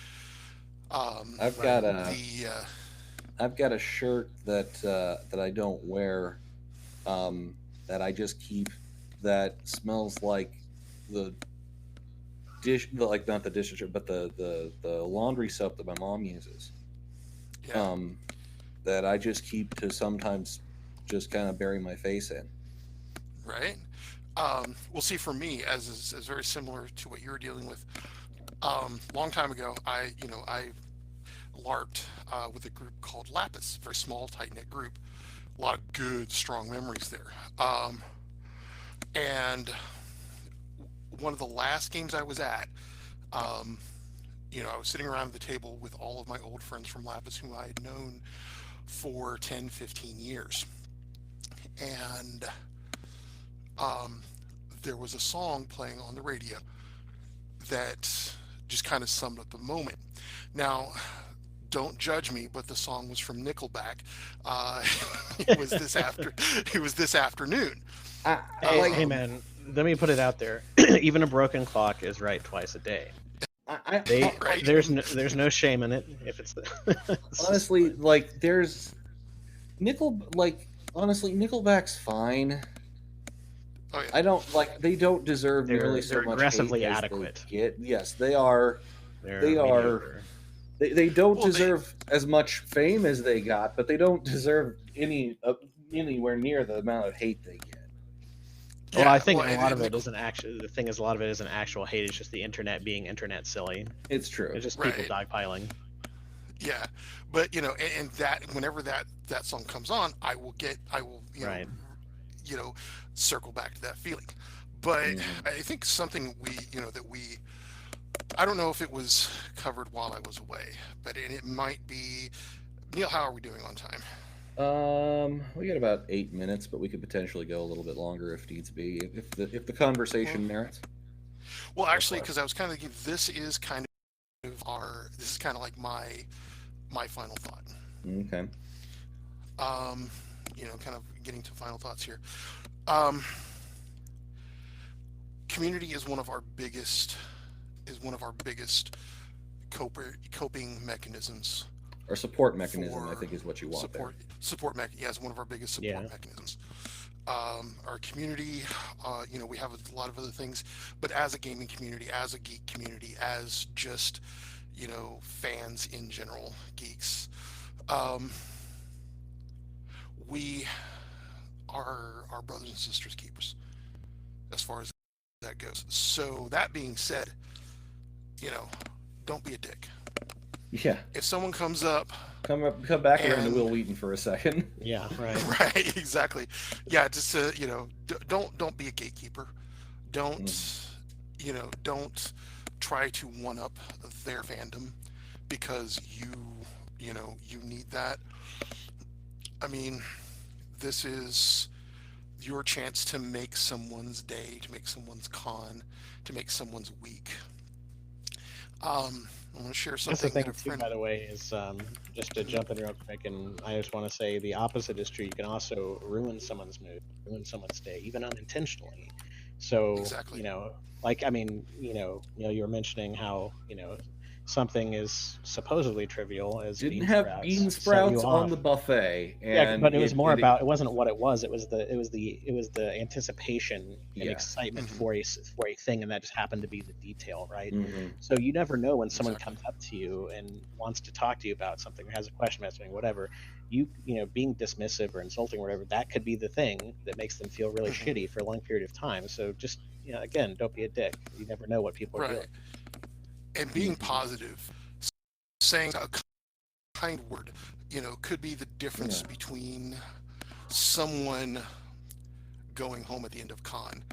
[SPEAKER 1] I've
[SPEAKER 2] Right.
[SPEAKER 1] got a
[SPEAKER 3] The
[SPEAKER 1] I've got a shirt that I don't wear, that I just keep, that smells like the like not the dish detergent, but the laundry soap that my mom uses.
[SPEAKER 3] Yeah,
[SPEAKER 1] Um, that I just keep to sometimes just kind of bury my face in.
[SPEAKER 3] right. Well, see, for me, as is very similar to what you're dealing with. Long time ago, I LARPed with a group called Lapis, very small, tight knit group. A lot of good, strong memories there. And one of the last games I was at, um, I was sitting around the table with all of my old friends from Lapis whom I had known for 10, 15 years. And um, there was a song playing on the radio that just kind of summed up the moment. Now, don't judge me, but the song was from Nickelback. Uh, it was this after. It was this afternoon.
[SPEAKER 1] I,
[SPEAKER 2] Hey,
[SPEAKER 1] like
[SPEAKER 2] hey,
[SPEAKER 3] Um,
[SPEAKER 2] man, let me put it out there. Even a broken clock is right twice a day. They
[SPEAKER 3] right?
[SPEAKER 2] there's no shame in it if it's it's just
[SPEAKER 1] honestly, like there's honestly, Nickelback's fine.
[SPEAKER 3] Oh yeah.
[SPEAKER 1] I don't like they don't deserve nearly
[SPEAKER 2] they're
[SPEAKER 1] so much hate
[SPEAKER 2] aggressively
[SPEAKER 1] as they
[SPEAKER 2] adequate.
[SPEAKER 1] get. Yes, they are.
[SPEAKER 2] They're
[SPEAKER 1] They are.
[SPEAKER 2] mediocre.
[SPEAKER 1] They don't
[SPEAKER 3] Well, they.
[SPEAKER 1] deserve as much fame as they got, but they don't deserve anywhere near the amount of hate they get.
[SPEAKER 2] Well, I
[SPEAKER 3] Yeah.
[SPEAKER 2] think
[SPEAKER 3] Well,
[SPEAKER 2] a lot of
[SPEAKER 3] and
[SPEAKER 2] it
[SPEAKER 3] Nickel.
[SPEAKER 2] isn't actually the thing is a lot of it isn't actual hate. It's just the internet being internet silly.
[SPEAKER 1] It's true.
[SPEAKER 2] It's just people
[SPEAKER 3] Right.
[SPEAKER 2] dogpiling.
[SPEAKER 3] Yeah. But and that whenever that song comes on, I will
[SPEAKER 2] Right.
[SPEAKER 3] you know circle back to that feeling. But
[SPEAKER 1] Hmm.
[SPEAKER 3] I think something that we I don't know if it was covered while I was away, but it might be. Neil, how are we doing on time?
[SPEAKER 1] We got about 8 minutes, but we could potentially go a little bit longer if needs be, if the
[SPEAKER 3] Well,
[SPEAKER 1] conversation merits.
[SPEAKER 3] well,
[SPEAKER 1] So
[SPEAKER 3] actually,
[SPEAKER 1] far,
[SPEAKER 3] because I was kind of thinking this is kind of like my final thought.
[SPEAKER 1] okay.
[SPEAKER 3] Um, kind of getting to final thoughts here. Um, community is one of our biggest coping mechanisms
[SPEAKER 1] Or support mechanism, I
[SPEAKER 3] for
[SPEAKER 1] think, is what you want there.
[SPEAKER 3] yeah, it's one of our biggest
[SPEAKER 2] Yeah.
[SPEAKER 3] support mechanisms. Our community, we have a lot of other things, but as a gaming community, as a geek community, as just fans in general, geeks, um, we are our brothers and sisters keepers as far as that goes. So that being said, you know don't be a dick.
[SPEAKER 1] Yeah,
[SPEAKER 3] If someone comes up
[SPEAKER 1] come back around to
[SPEAKER 3] and
[SPEAKER 1] Will Wheaton for a second.
[SPEAKER 2] Yeah. Right.
[SPEAKER 3] right, exactly, yeah, just don't be a gatekeeper. Don't
[SPEAKER 1] Mhm.
[SPEAKER 3] don't try to one up their fandom because you need that. I mean, this is your chance to make someone's day, to make someone's con, to make someone's week. I want to share
[SPEAKER 2] That's the
[SPEAKER 3] something that
[SPEAKER 2] thing
[SPEAKER 3] a
[SPEAKER 2] too,
[SPEAKER 3] friend.
[SPEAKER 2] by the way, is just to jump in real quick, and I just want to say the opposite is true. You can also ruin someone's mood, ruin someone's day, even unintentionally. So,
[SPEAKER 3] Exactly.
[SPEAKER 2] like I mean, you were mentioning how something is supposedly trivial as
[SPEAKER 1] Didn't
[SPEAKER 2] bean
[SPEAKER 1] have
[SPEAKER 2] sprouts
[SPEAKER 1] bean
[SPEAKER 2] set you
[SPEAKER 1] sprouts on
[SPEAKER 2] off.
[SPEAKER 1] the buffet,
[SPEAKER 2] Yeah,
[SPEAKER 1] and
[SPEAKER 2] but it was more
[SPEAKER 1] it
[SPEAKER 2] about it wasn't what it was. It was the anticipation and
[SPEAKER 1] yeah.
[SPEAKER 2] excitement
[SPEAKER 3] Hmm.
[SPEAKER 2] for a thing, and that just happened to be the detail, right?
[SPEAKER 1] Hmm.
[SPEAKER 2] So you never know when someone
[SPEAKER 3] Exactly.
[SPEAKER 2] comes up to you and wants to talk to you about something or has a question about something, whatever. Being dismissive or insulting or whatever, that could be the thing that makes them feel really
[SPEAKER 3] Hmm.
[SPEAKER 2] shitty for a long period of time. So just again, don't be a dick. You never know what people are dealing
[SPEAKER 3] Right. And being
[SPEAKER 1] Hmm.
[SPEAKER 3] positive, saying a kind word, could be the difference
[SPEAKER 1] Yeah.
[SPEAKER 3] between someone going home at the end of con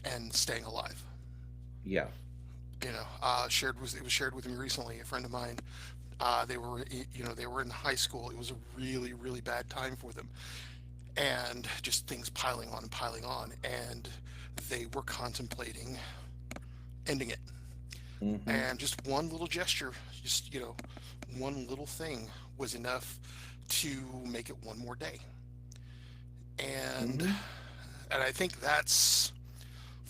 [SPEAKER 3] and staying alive.
[SPEAKER 1] Yeah.
[SPEAKER 3] It was shared with me recently. A friend of mine, they were in high school. It was a really, really bad time for them, and just things piling on and piling on, and they were contemplating ending it.
[SPEAKER 1] Hmm.
[SPEAKER 3] And just one little gesture, just one little thing was enough to make it one more day. And
[SPEAKER 1] Hmm.
[SPEAKER 3] and I think that's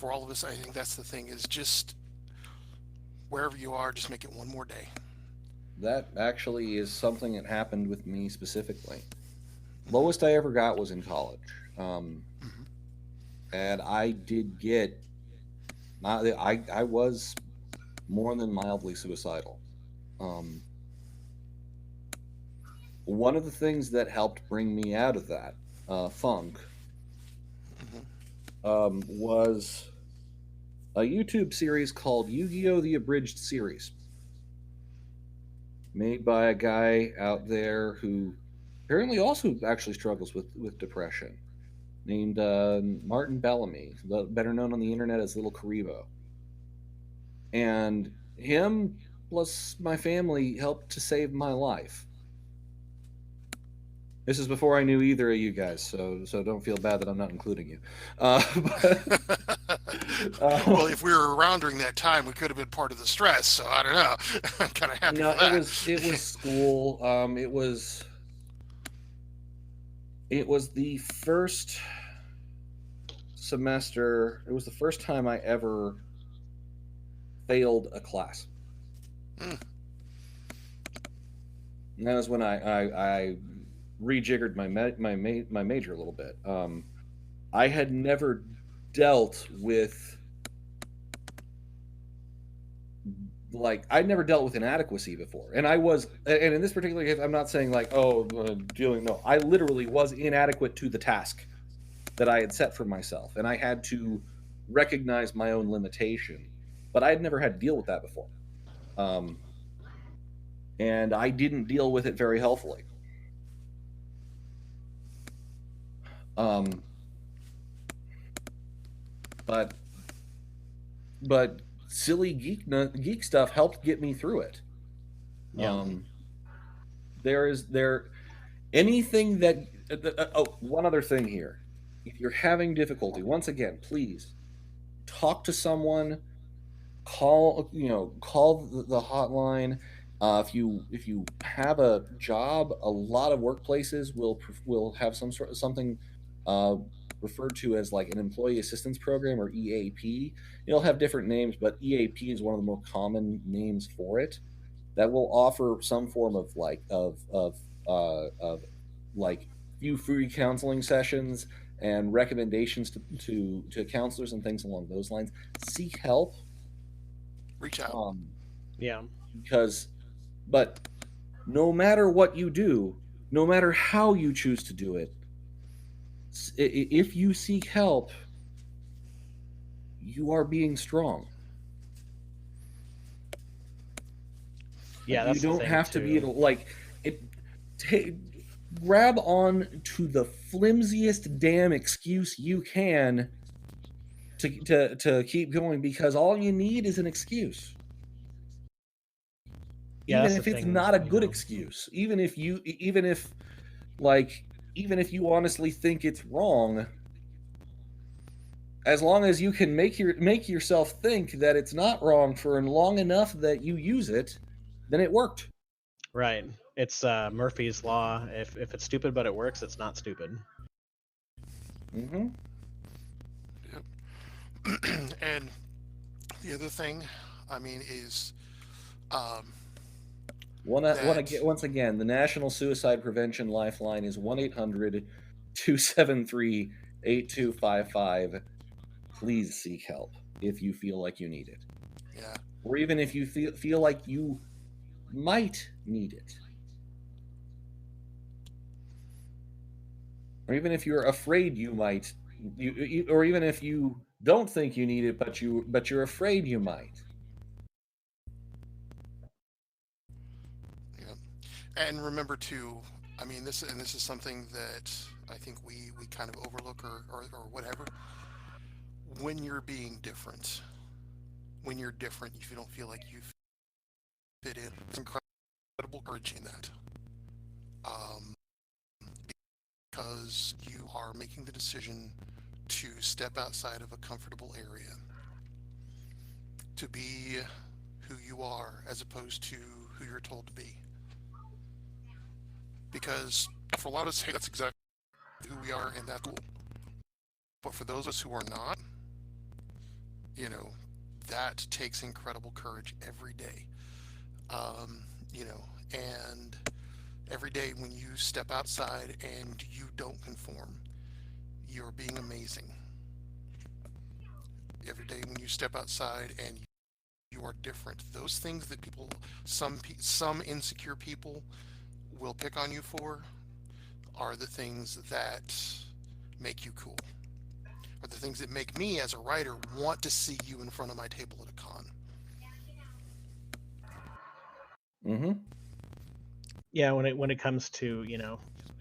[SPEAKER 3] for all of us, I think that's the thing, is just wherever you are, just make it one more day.
[SPEAKER 1] That actually is something that happened with me specifically. Lowest I ever got was in college.
[SPEAKER 3] Mhm.
[SPEAKER 1] And I did get, I was more than mildly suicidal. Um, one of the things that helped bring me out of that funk
[SPEAKER 3] Mhm.
[SPEAKER 1] was a YouTube series called Yu-Gi-Oh! The Abridged Series, made by a guy out there who apparently also actually struggles with depression, named Martin Bellamy, better known on the internet as Little Karibo. And him plus my family helped to save my life. This is before I knew either of you guys, so don't feel bad that I'm not including you. But,
[SPEAKER 3] Well, if we were around during that time, we could have been part of the stress. So I don't know. I'm kind of happy
[SPEAKER 1] no,
[SPEAKER 3] for that.
[SPEAKER 1] it was school. It was the first semester. It was the first time I ever failed a class.
[SPEAKER 3] Mm.
[SPEAKER 1] And that was when I rejiggered my major a little bit. I had never dealt with I'd never dealt with inadequacy before, and in this particular case, I'm not saying like, oh, dealing. No, I literally was inadequate to the task that I had set for myself, and I had to recognize my own limitation. But I had never had to deal with that before, and I didn't deal with it very healthily. Um, but silly geek stuff helped get me through it.
[SPEAKER 2] Yeah.
[SPEAKER 1] There anything that oh, one other thing here. If you're having difficulty, once again, please talk to someone, call the hotline. If you have a job, a lot of workplaces will have something uh, referred to as like an employee assistance program, or EAP. It'll have different names, but EAP is one of the more common names for it, that will offer some form of like few free counseling sessions and recommendations to counselors and things along those lines. Seek help.
[SPEAKER 3] Reach out.
[SPEAKER 1] um,
[SPEAKER 2] Yeah.
[SPEAKER 1] because but no matter what you do, no matter how you choose to do it, if you seek help, you are being strong.
[SPEAKER 2] Yeah,
[SPEAKER 1] You
[SPEAKER 2] that's the
[SPEAKER 1] don't
[SPEAKER 2] thing
[SPEAKER 1] have to be
[SPEAKER 2] too.
[SPEAKER 1] it. ta- Grab on to the flimsiest damn excuse you can to keep going, because all you need is an excuse,
[SPEAKER 2] Yeah,
[SPEAKER 1] even
[SPEAKER 2] that's the
[SPEAKER 1] if it's
[SPEAKER 2] thing,
[SPEAKER 1] not a good excuse, even if you honestly think it's wrong. As long as you can make yourself think that it's not wrong for long enough that you use it, then it worked.
[SPEAKER 2] Right. It's Murphy's law. If it's stupid but it works, it's not stupid.
[SPEAKER 1] Mm-hmm.
[SPEAKER 3] Yep. And the other thing, I mean, is um, that
[SPEAKER 1] Once again, the National Suicide Prevention Lifeline is 1-800-273-8255. Please seek help if you feel like you need it,
[SPEAKER 3] yeah,
[SPEAKER 1] or even if you feel like you might need it, or even if you're afraid you might, or even if you don't think you need it, but you're afraid you might.
[SPEAKER 3] yeah. And remember to, I mean, this is something that I think we kind of overlook, or whatever. When you're being different, when you're different, if you don't feel like you fit in, it's incredible courage in that. Um, because you are making the decision to step outside of a comfortable area, to be who you are as opposed to who you're told to be. Because for a lot of us, hey, that's exactly who we are, and that's cool. But for those of us who are not, you know, that takes incredible courage every day. You know, and every day when you step outside and you don't conform, you're being amazing. Every day when you step outside and you are different, those things that some insecure people will pick on you for are the things that make you cool, are the things that make me as a writer want to see you in front of my table at a con.
[SPEAKER 1] Mm-hmm.
[SPEAKER 2] Yeah, when it comes to,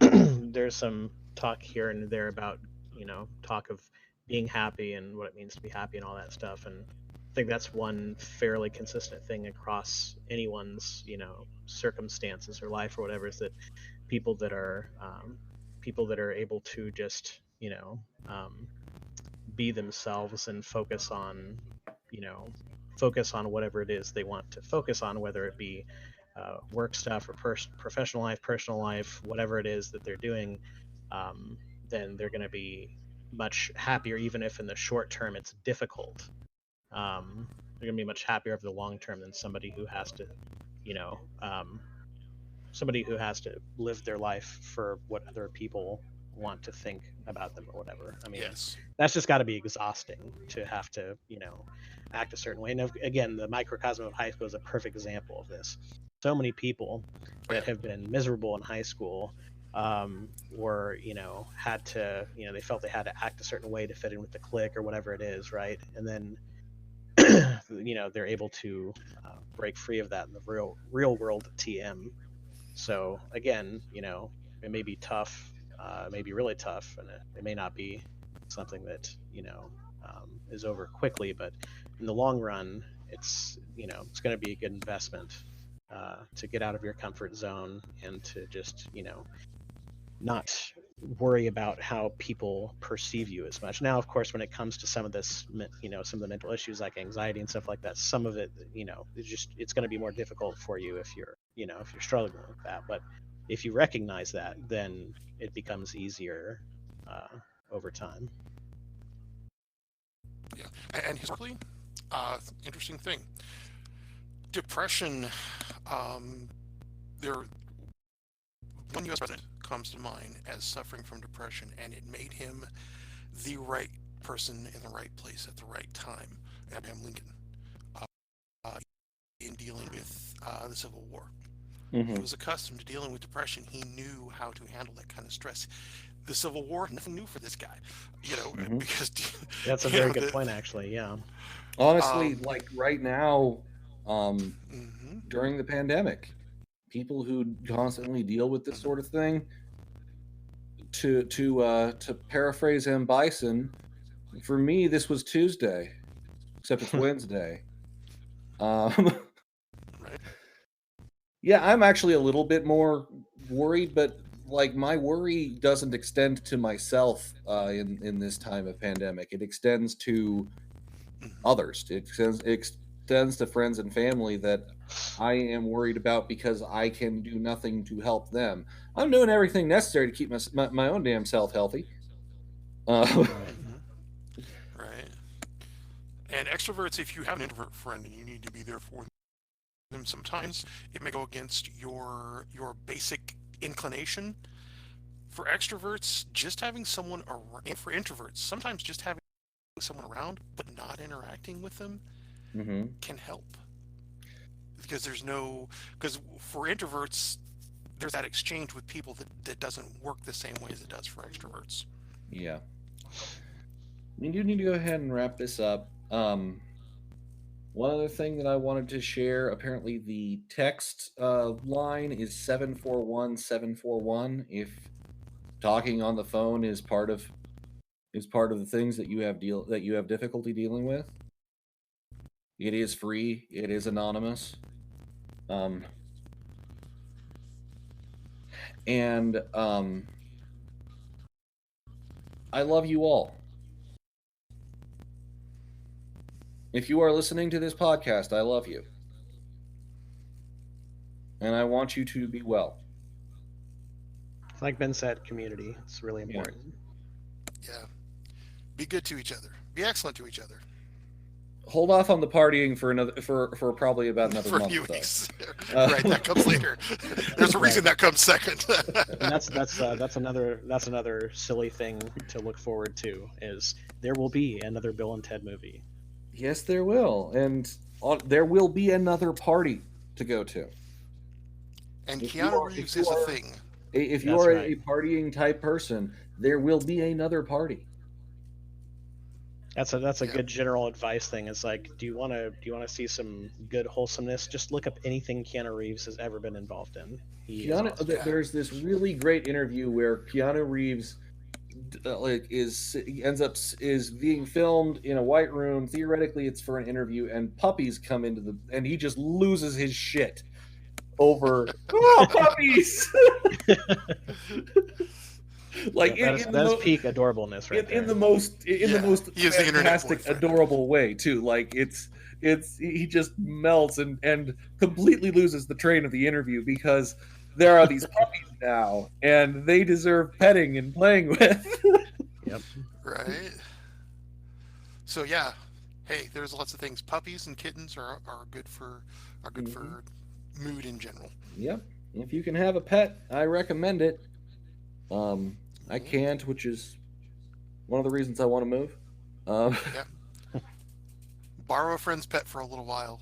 [SPEAKER 2] there's some talk here and there about, talk of being happy and what it means to be happy and all that stuff. And I think that's one fairly consistent thing across anyone's, circumstances or life or whatever, is that people that are people that are able to just, be themselves and you know, focus on whatever it is they want to focus on, whether it be work stuff or professional life, personal life, whatever it is that they're doing, um, then they're going to be much happier, even if in the short term it's difficult. They're going to be much happier over the long term than somebody who has to, you know, um, somebody who has to live their life for what other people want to think about them or whatever. I mean,
[SPEAKER 3] Yes.
[SPEAKER 2] that's just got to be exhausting to have to, act a certain way. And again, the microcosm of high school is a perfect example of this. So many people
[SPEAKER 3] Oh, yeah.
[SPEAKER 2] that have been miserable in high school, or, had to, they felt they had to act a certain way to fit in with the clique or whatever it is, right? And then they're able to break free of that in the real world TM. So again, it may be tough, it may be really tough, and it may not be something that is over quickly, but in the long run, it's going to be a good investment to get out of your comfort zone and to just not worry about how people perceive you as much. Now, of course, when it comes to some of this, some of the mental issues like anxiety and stuff like that, some of it, it's going to be more difficult for you if if you're struggling with that. But if you recognize that, then it becomes easier over time.
[SPEAKER 3] Yeah. And historically, interesting thing. Depression, there one U.S. president comes to mind as suffering from depression, and it made him the right person in the right place at the right time. Abraham Lincoln, uh, in dealing with the Civil War.
[SPEAKER 1] Mm-hmm.
[SPEAKER 3] He was accustomed to dealing with depression. He knew how to handle that kind of stress. The Civil War, nothing new for this guy,
[SPEAKER 1] Mm-hmm.
[SPEAKER 3] because
[SPEAKER 2] That's a very good point, actually. Yeah.
[SPEAKER 1] Honestly, like right now,
[SPEAKER 3] Mm-hmm.
[SPEAKER 1] during the pandemic, people who constantly deal with this sort of thing, to paraphrase M. Bison, for me this was Tuesday, except it's Wednesday.
[SPEAKER 3] Right.
[SPEAKER 1] Yeah, I'm actually a little bit more worried, but like my worry doesn't extend to myself in this time of pandemic. It extends to
[SPEAKER 3] Mm-hmm.
[SPEAKER 1] others. It extends to friends and family that I am worried about because I can do nothing to help them. I'm doing everything necessary to keep my own damn self healthy.
[SPEAKER 2] Right.
[SPEAKER 3] Mm-hmm. Right. And extroverts, if you have an introvert friend and you need to be there for them, sometimes it may go against your basic inclination. For extroverts, just having someone around, and for introverts, sometimes just having someone around but not interacting with them
[SPEAKER 1] Mm-hmm.
[SPEAKER 3] can help, because because for introverts there's that exchange with people that doesn't work the same way as it does for extroverts.
[SPEAKER 1] Yeah, we do need to go ahead and wrap this up. One other thing that I wanted to share, apparently the text line is 741-741. If talking on the phone is part of the things that you have difficulty dealing with. It is free. It is anonymous. Um, and I love you all. If you are listening to this podcast, I love you. And I want you to be well.
[SPEAKER 2] Like Ben said, community. It's really
[SPEAKER 1] Yeah.
[SPEAKER 2] important.
[SPEAKER 3] Yeah, be good to each other, be excellent to each other.
[SPEAKER 1] hold off on the partying for probably about another
[SPEAKER 3] For a
[SPEAKER 1] month.
[SPEAKER 3] few
[SPEAKER 1] Though.
[SPEAKER 3] weeks. Right, that comes later. There's a reason that comes second.
[SPEAKER 2] And that's another silly thing to look forward to, is there will be another Bill and Ted movie.
[SPEAKER 1] Yes, there will, and there will be another party to go to.
[SPEAKER 3] And
[SPEAKER 1] If
[SPEAKER 3] Keanu Reeves is a thing.
[SPEAKER 1] If you
[SPEAKER 2] That's
[SPEAKER 1] are
[SPEAKER 2] right.
[SPEAKER 1] a partying type person, there will be another party.
[SPEAKER 2] That's a good general advice thing. It's like, do you want to see some good wholesomeness? Just look up anything Keanu Reeves has ever been involved in. He is awesome.
[SPEAKER 1] There's this really great interview where Keanu Reeves is being filmed in a white room. Theoretically, it's for an interview, and puppies come and he just loses his shit over puppies. Like
[SPEAKER 2] that's peak adorableness right there.
[SPEAKER 1] In the most fantastic, adorable way too. Like he just melts and completely loses the train of the interview because there are these puppies now and they deserve petting and playing with.
[SPEAKER 2] Yep.
[SPEAKER 3] Right. So yeah, hey, there's lots of things. Puppies and kittens are good for for mood in general.
[SPEAKER 1] Yep. If you can have a pet, I recommend it. I can't, which is one of the reasons I want to move.
[SPEAKER 3] Yeah. Borrow a friend's pet for a little while.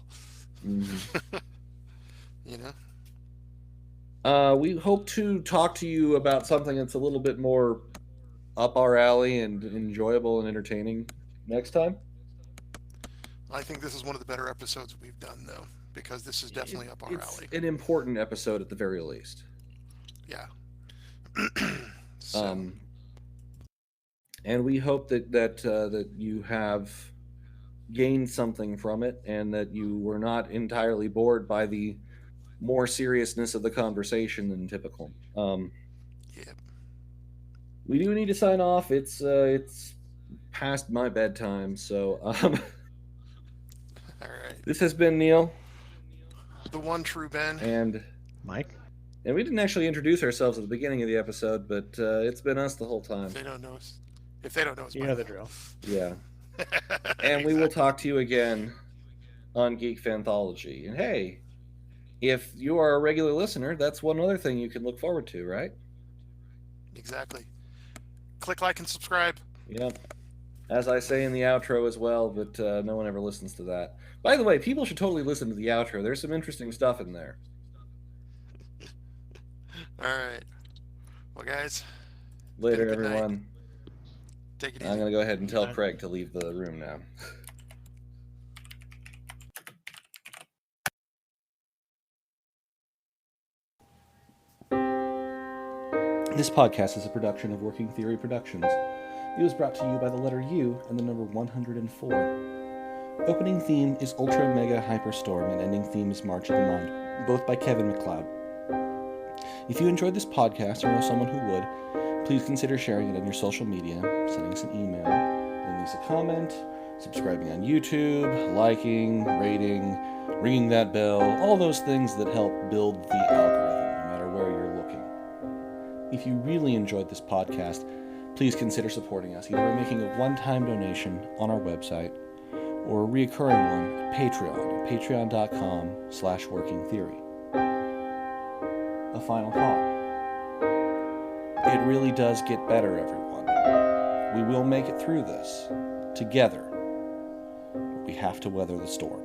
[SPEAKER 1] Mm-hmm.
[SPEAKER 3] You know?
[SPEAKER 1] We hope to talk to you about something that's a little bit more up our alley and enjoyable and entertaining next time.
[SPEAKER 3] I think this is one of the better episodes we've done, though, because this is definitely up our alley.
[SPEAKER 1] It's an important episode at the very least.
[SPEAKER 3] Yeah.
[SPEAKER 1] And we hope that you have gained something from it, and that you were not entirely bored by the more seriousness of the conversation than typical.
[SPEAKER 3] Yep.
[SPEAKER 1] We do need to sign off. It's past my bedtime, so
[SPEAKER 3] all right.
[SPEAKER 1] This has been Neil,
[SPEAKER 3] the one true Ben,
[SPEAKER 2] and Mike.
[SPEAKER 1] And we didn't actually introduce ourselves at the beginning of the episode, but it's been us the whole time.
[SPEAKER 3] If they don't know us,
[SPEAKER 2] you know the drill.
[SPEAKER 1] Yeah. And we will talk to you again on Geek Fanthology. And hey, if you are a regular listener, that's one other thing you can look forward to, right?
[SPEAKER 3] Exactly. Click like and subscribe.
[SPEAKER 1] Yep. As I say in the outro as well, but no one ever listens to that. By the way, people should totally listen to the outro. There's some interesting stuff in there.
[SPEAKER 3] All right. Well, guys.
[SPEAKER 1] Later, everyone.
[SPEAKER 3] Night. Take it easy.
[SPEAKER 1] I'm going to go ahead and tell Craig to leave the room now. This podcast is a production of Working Theory Productions. It was brought to you by the letter U and the number 104. Opening theme is Ultra Mega Hyperstorm, and ending theme is March of the Mind, both by Kevin MacLeod. If you enjoyed this podcast or know someone who would, please consider sharing it on your social media, sending us an email, leaving us a comment, subscribing on YouTube, liking, rating, ringing that bell, all those things that help build the algorithm, no matter where you're looking. If you really enjoyed this podcast, please consider supporting us, either by making a one-time donation on our website or a reoccurring one at Patreon, patreon.com/workingtheory. A final thought. It really does get better, everyone. We will make it through this, together. But we have to weather the storm.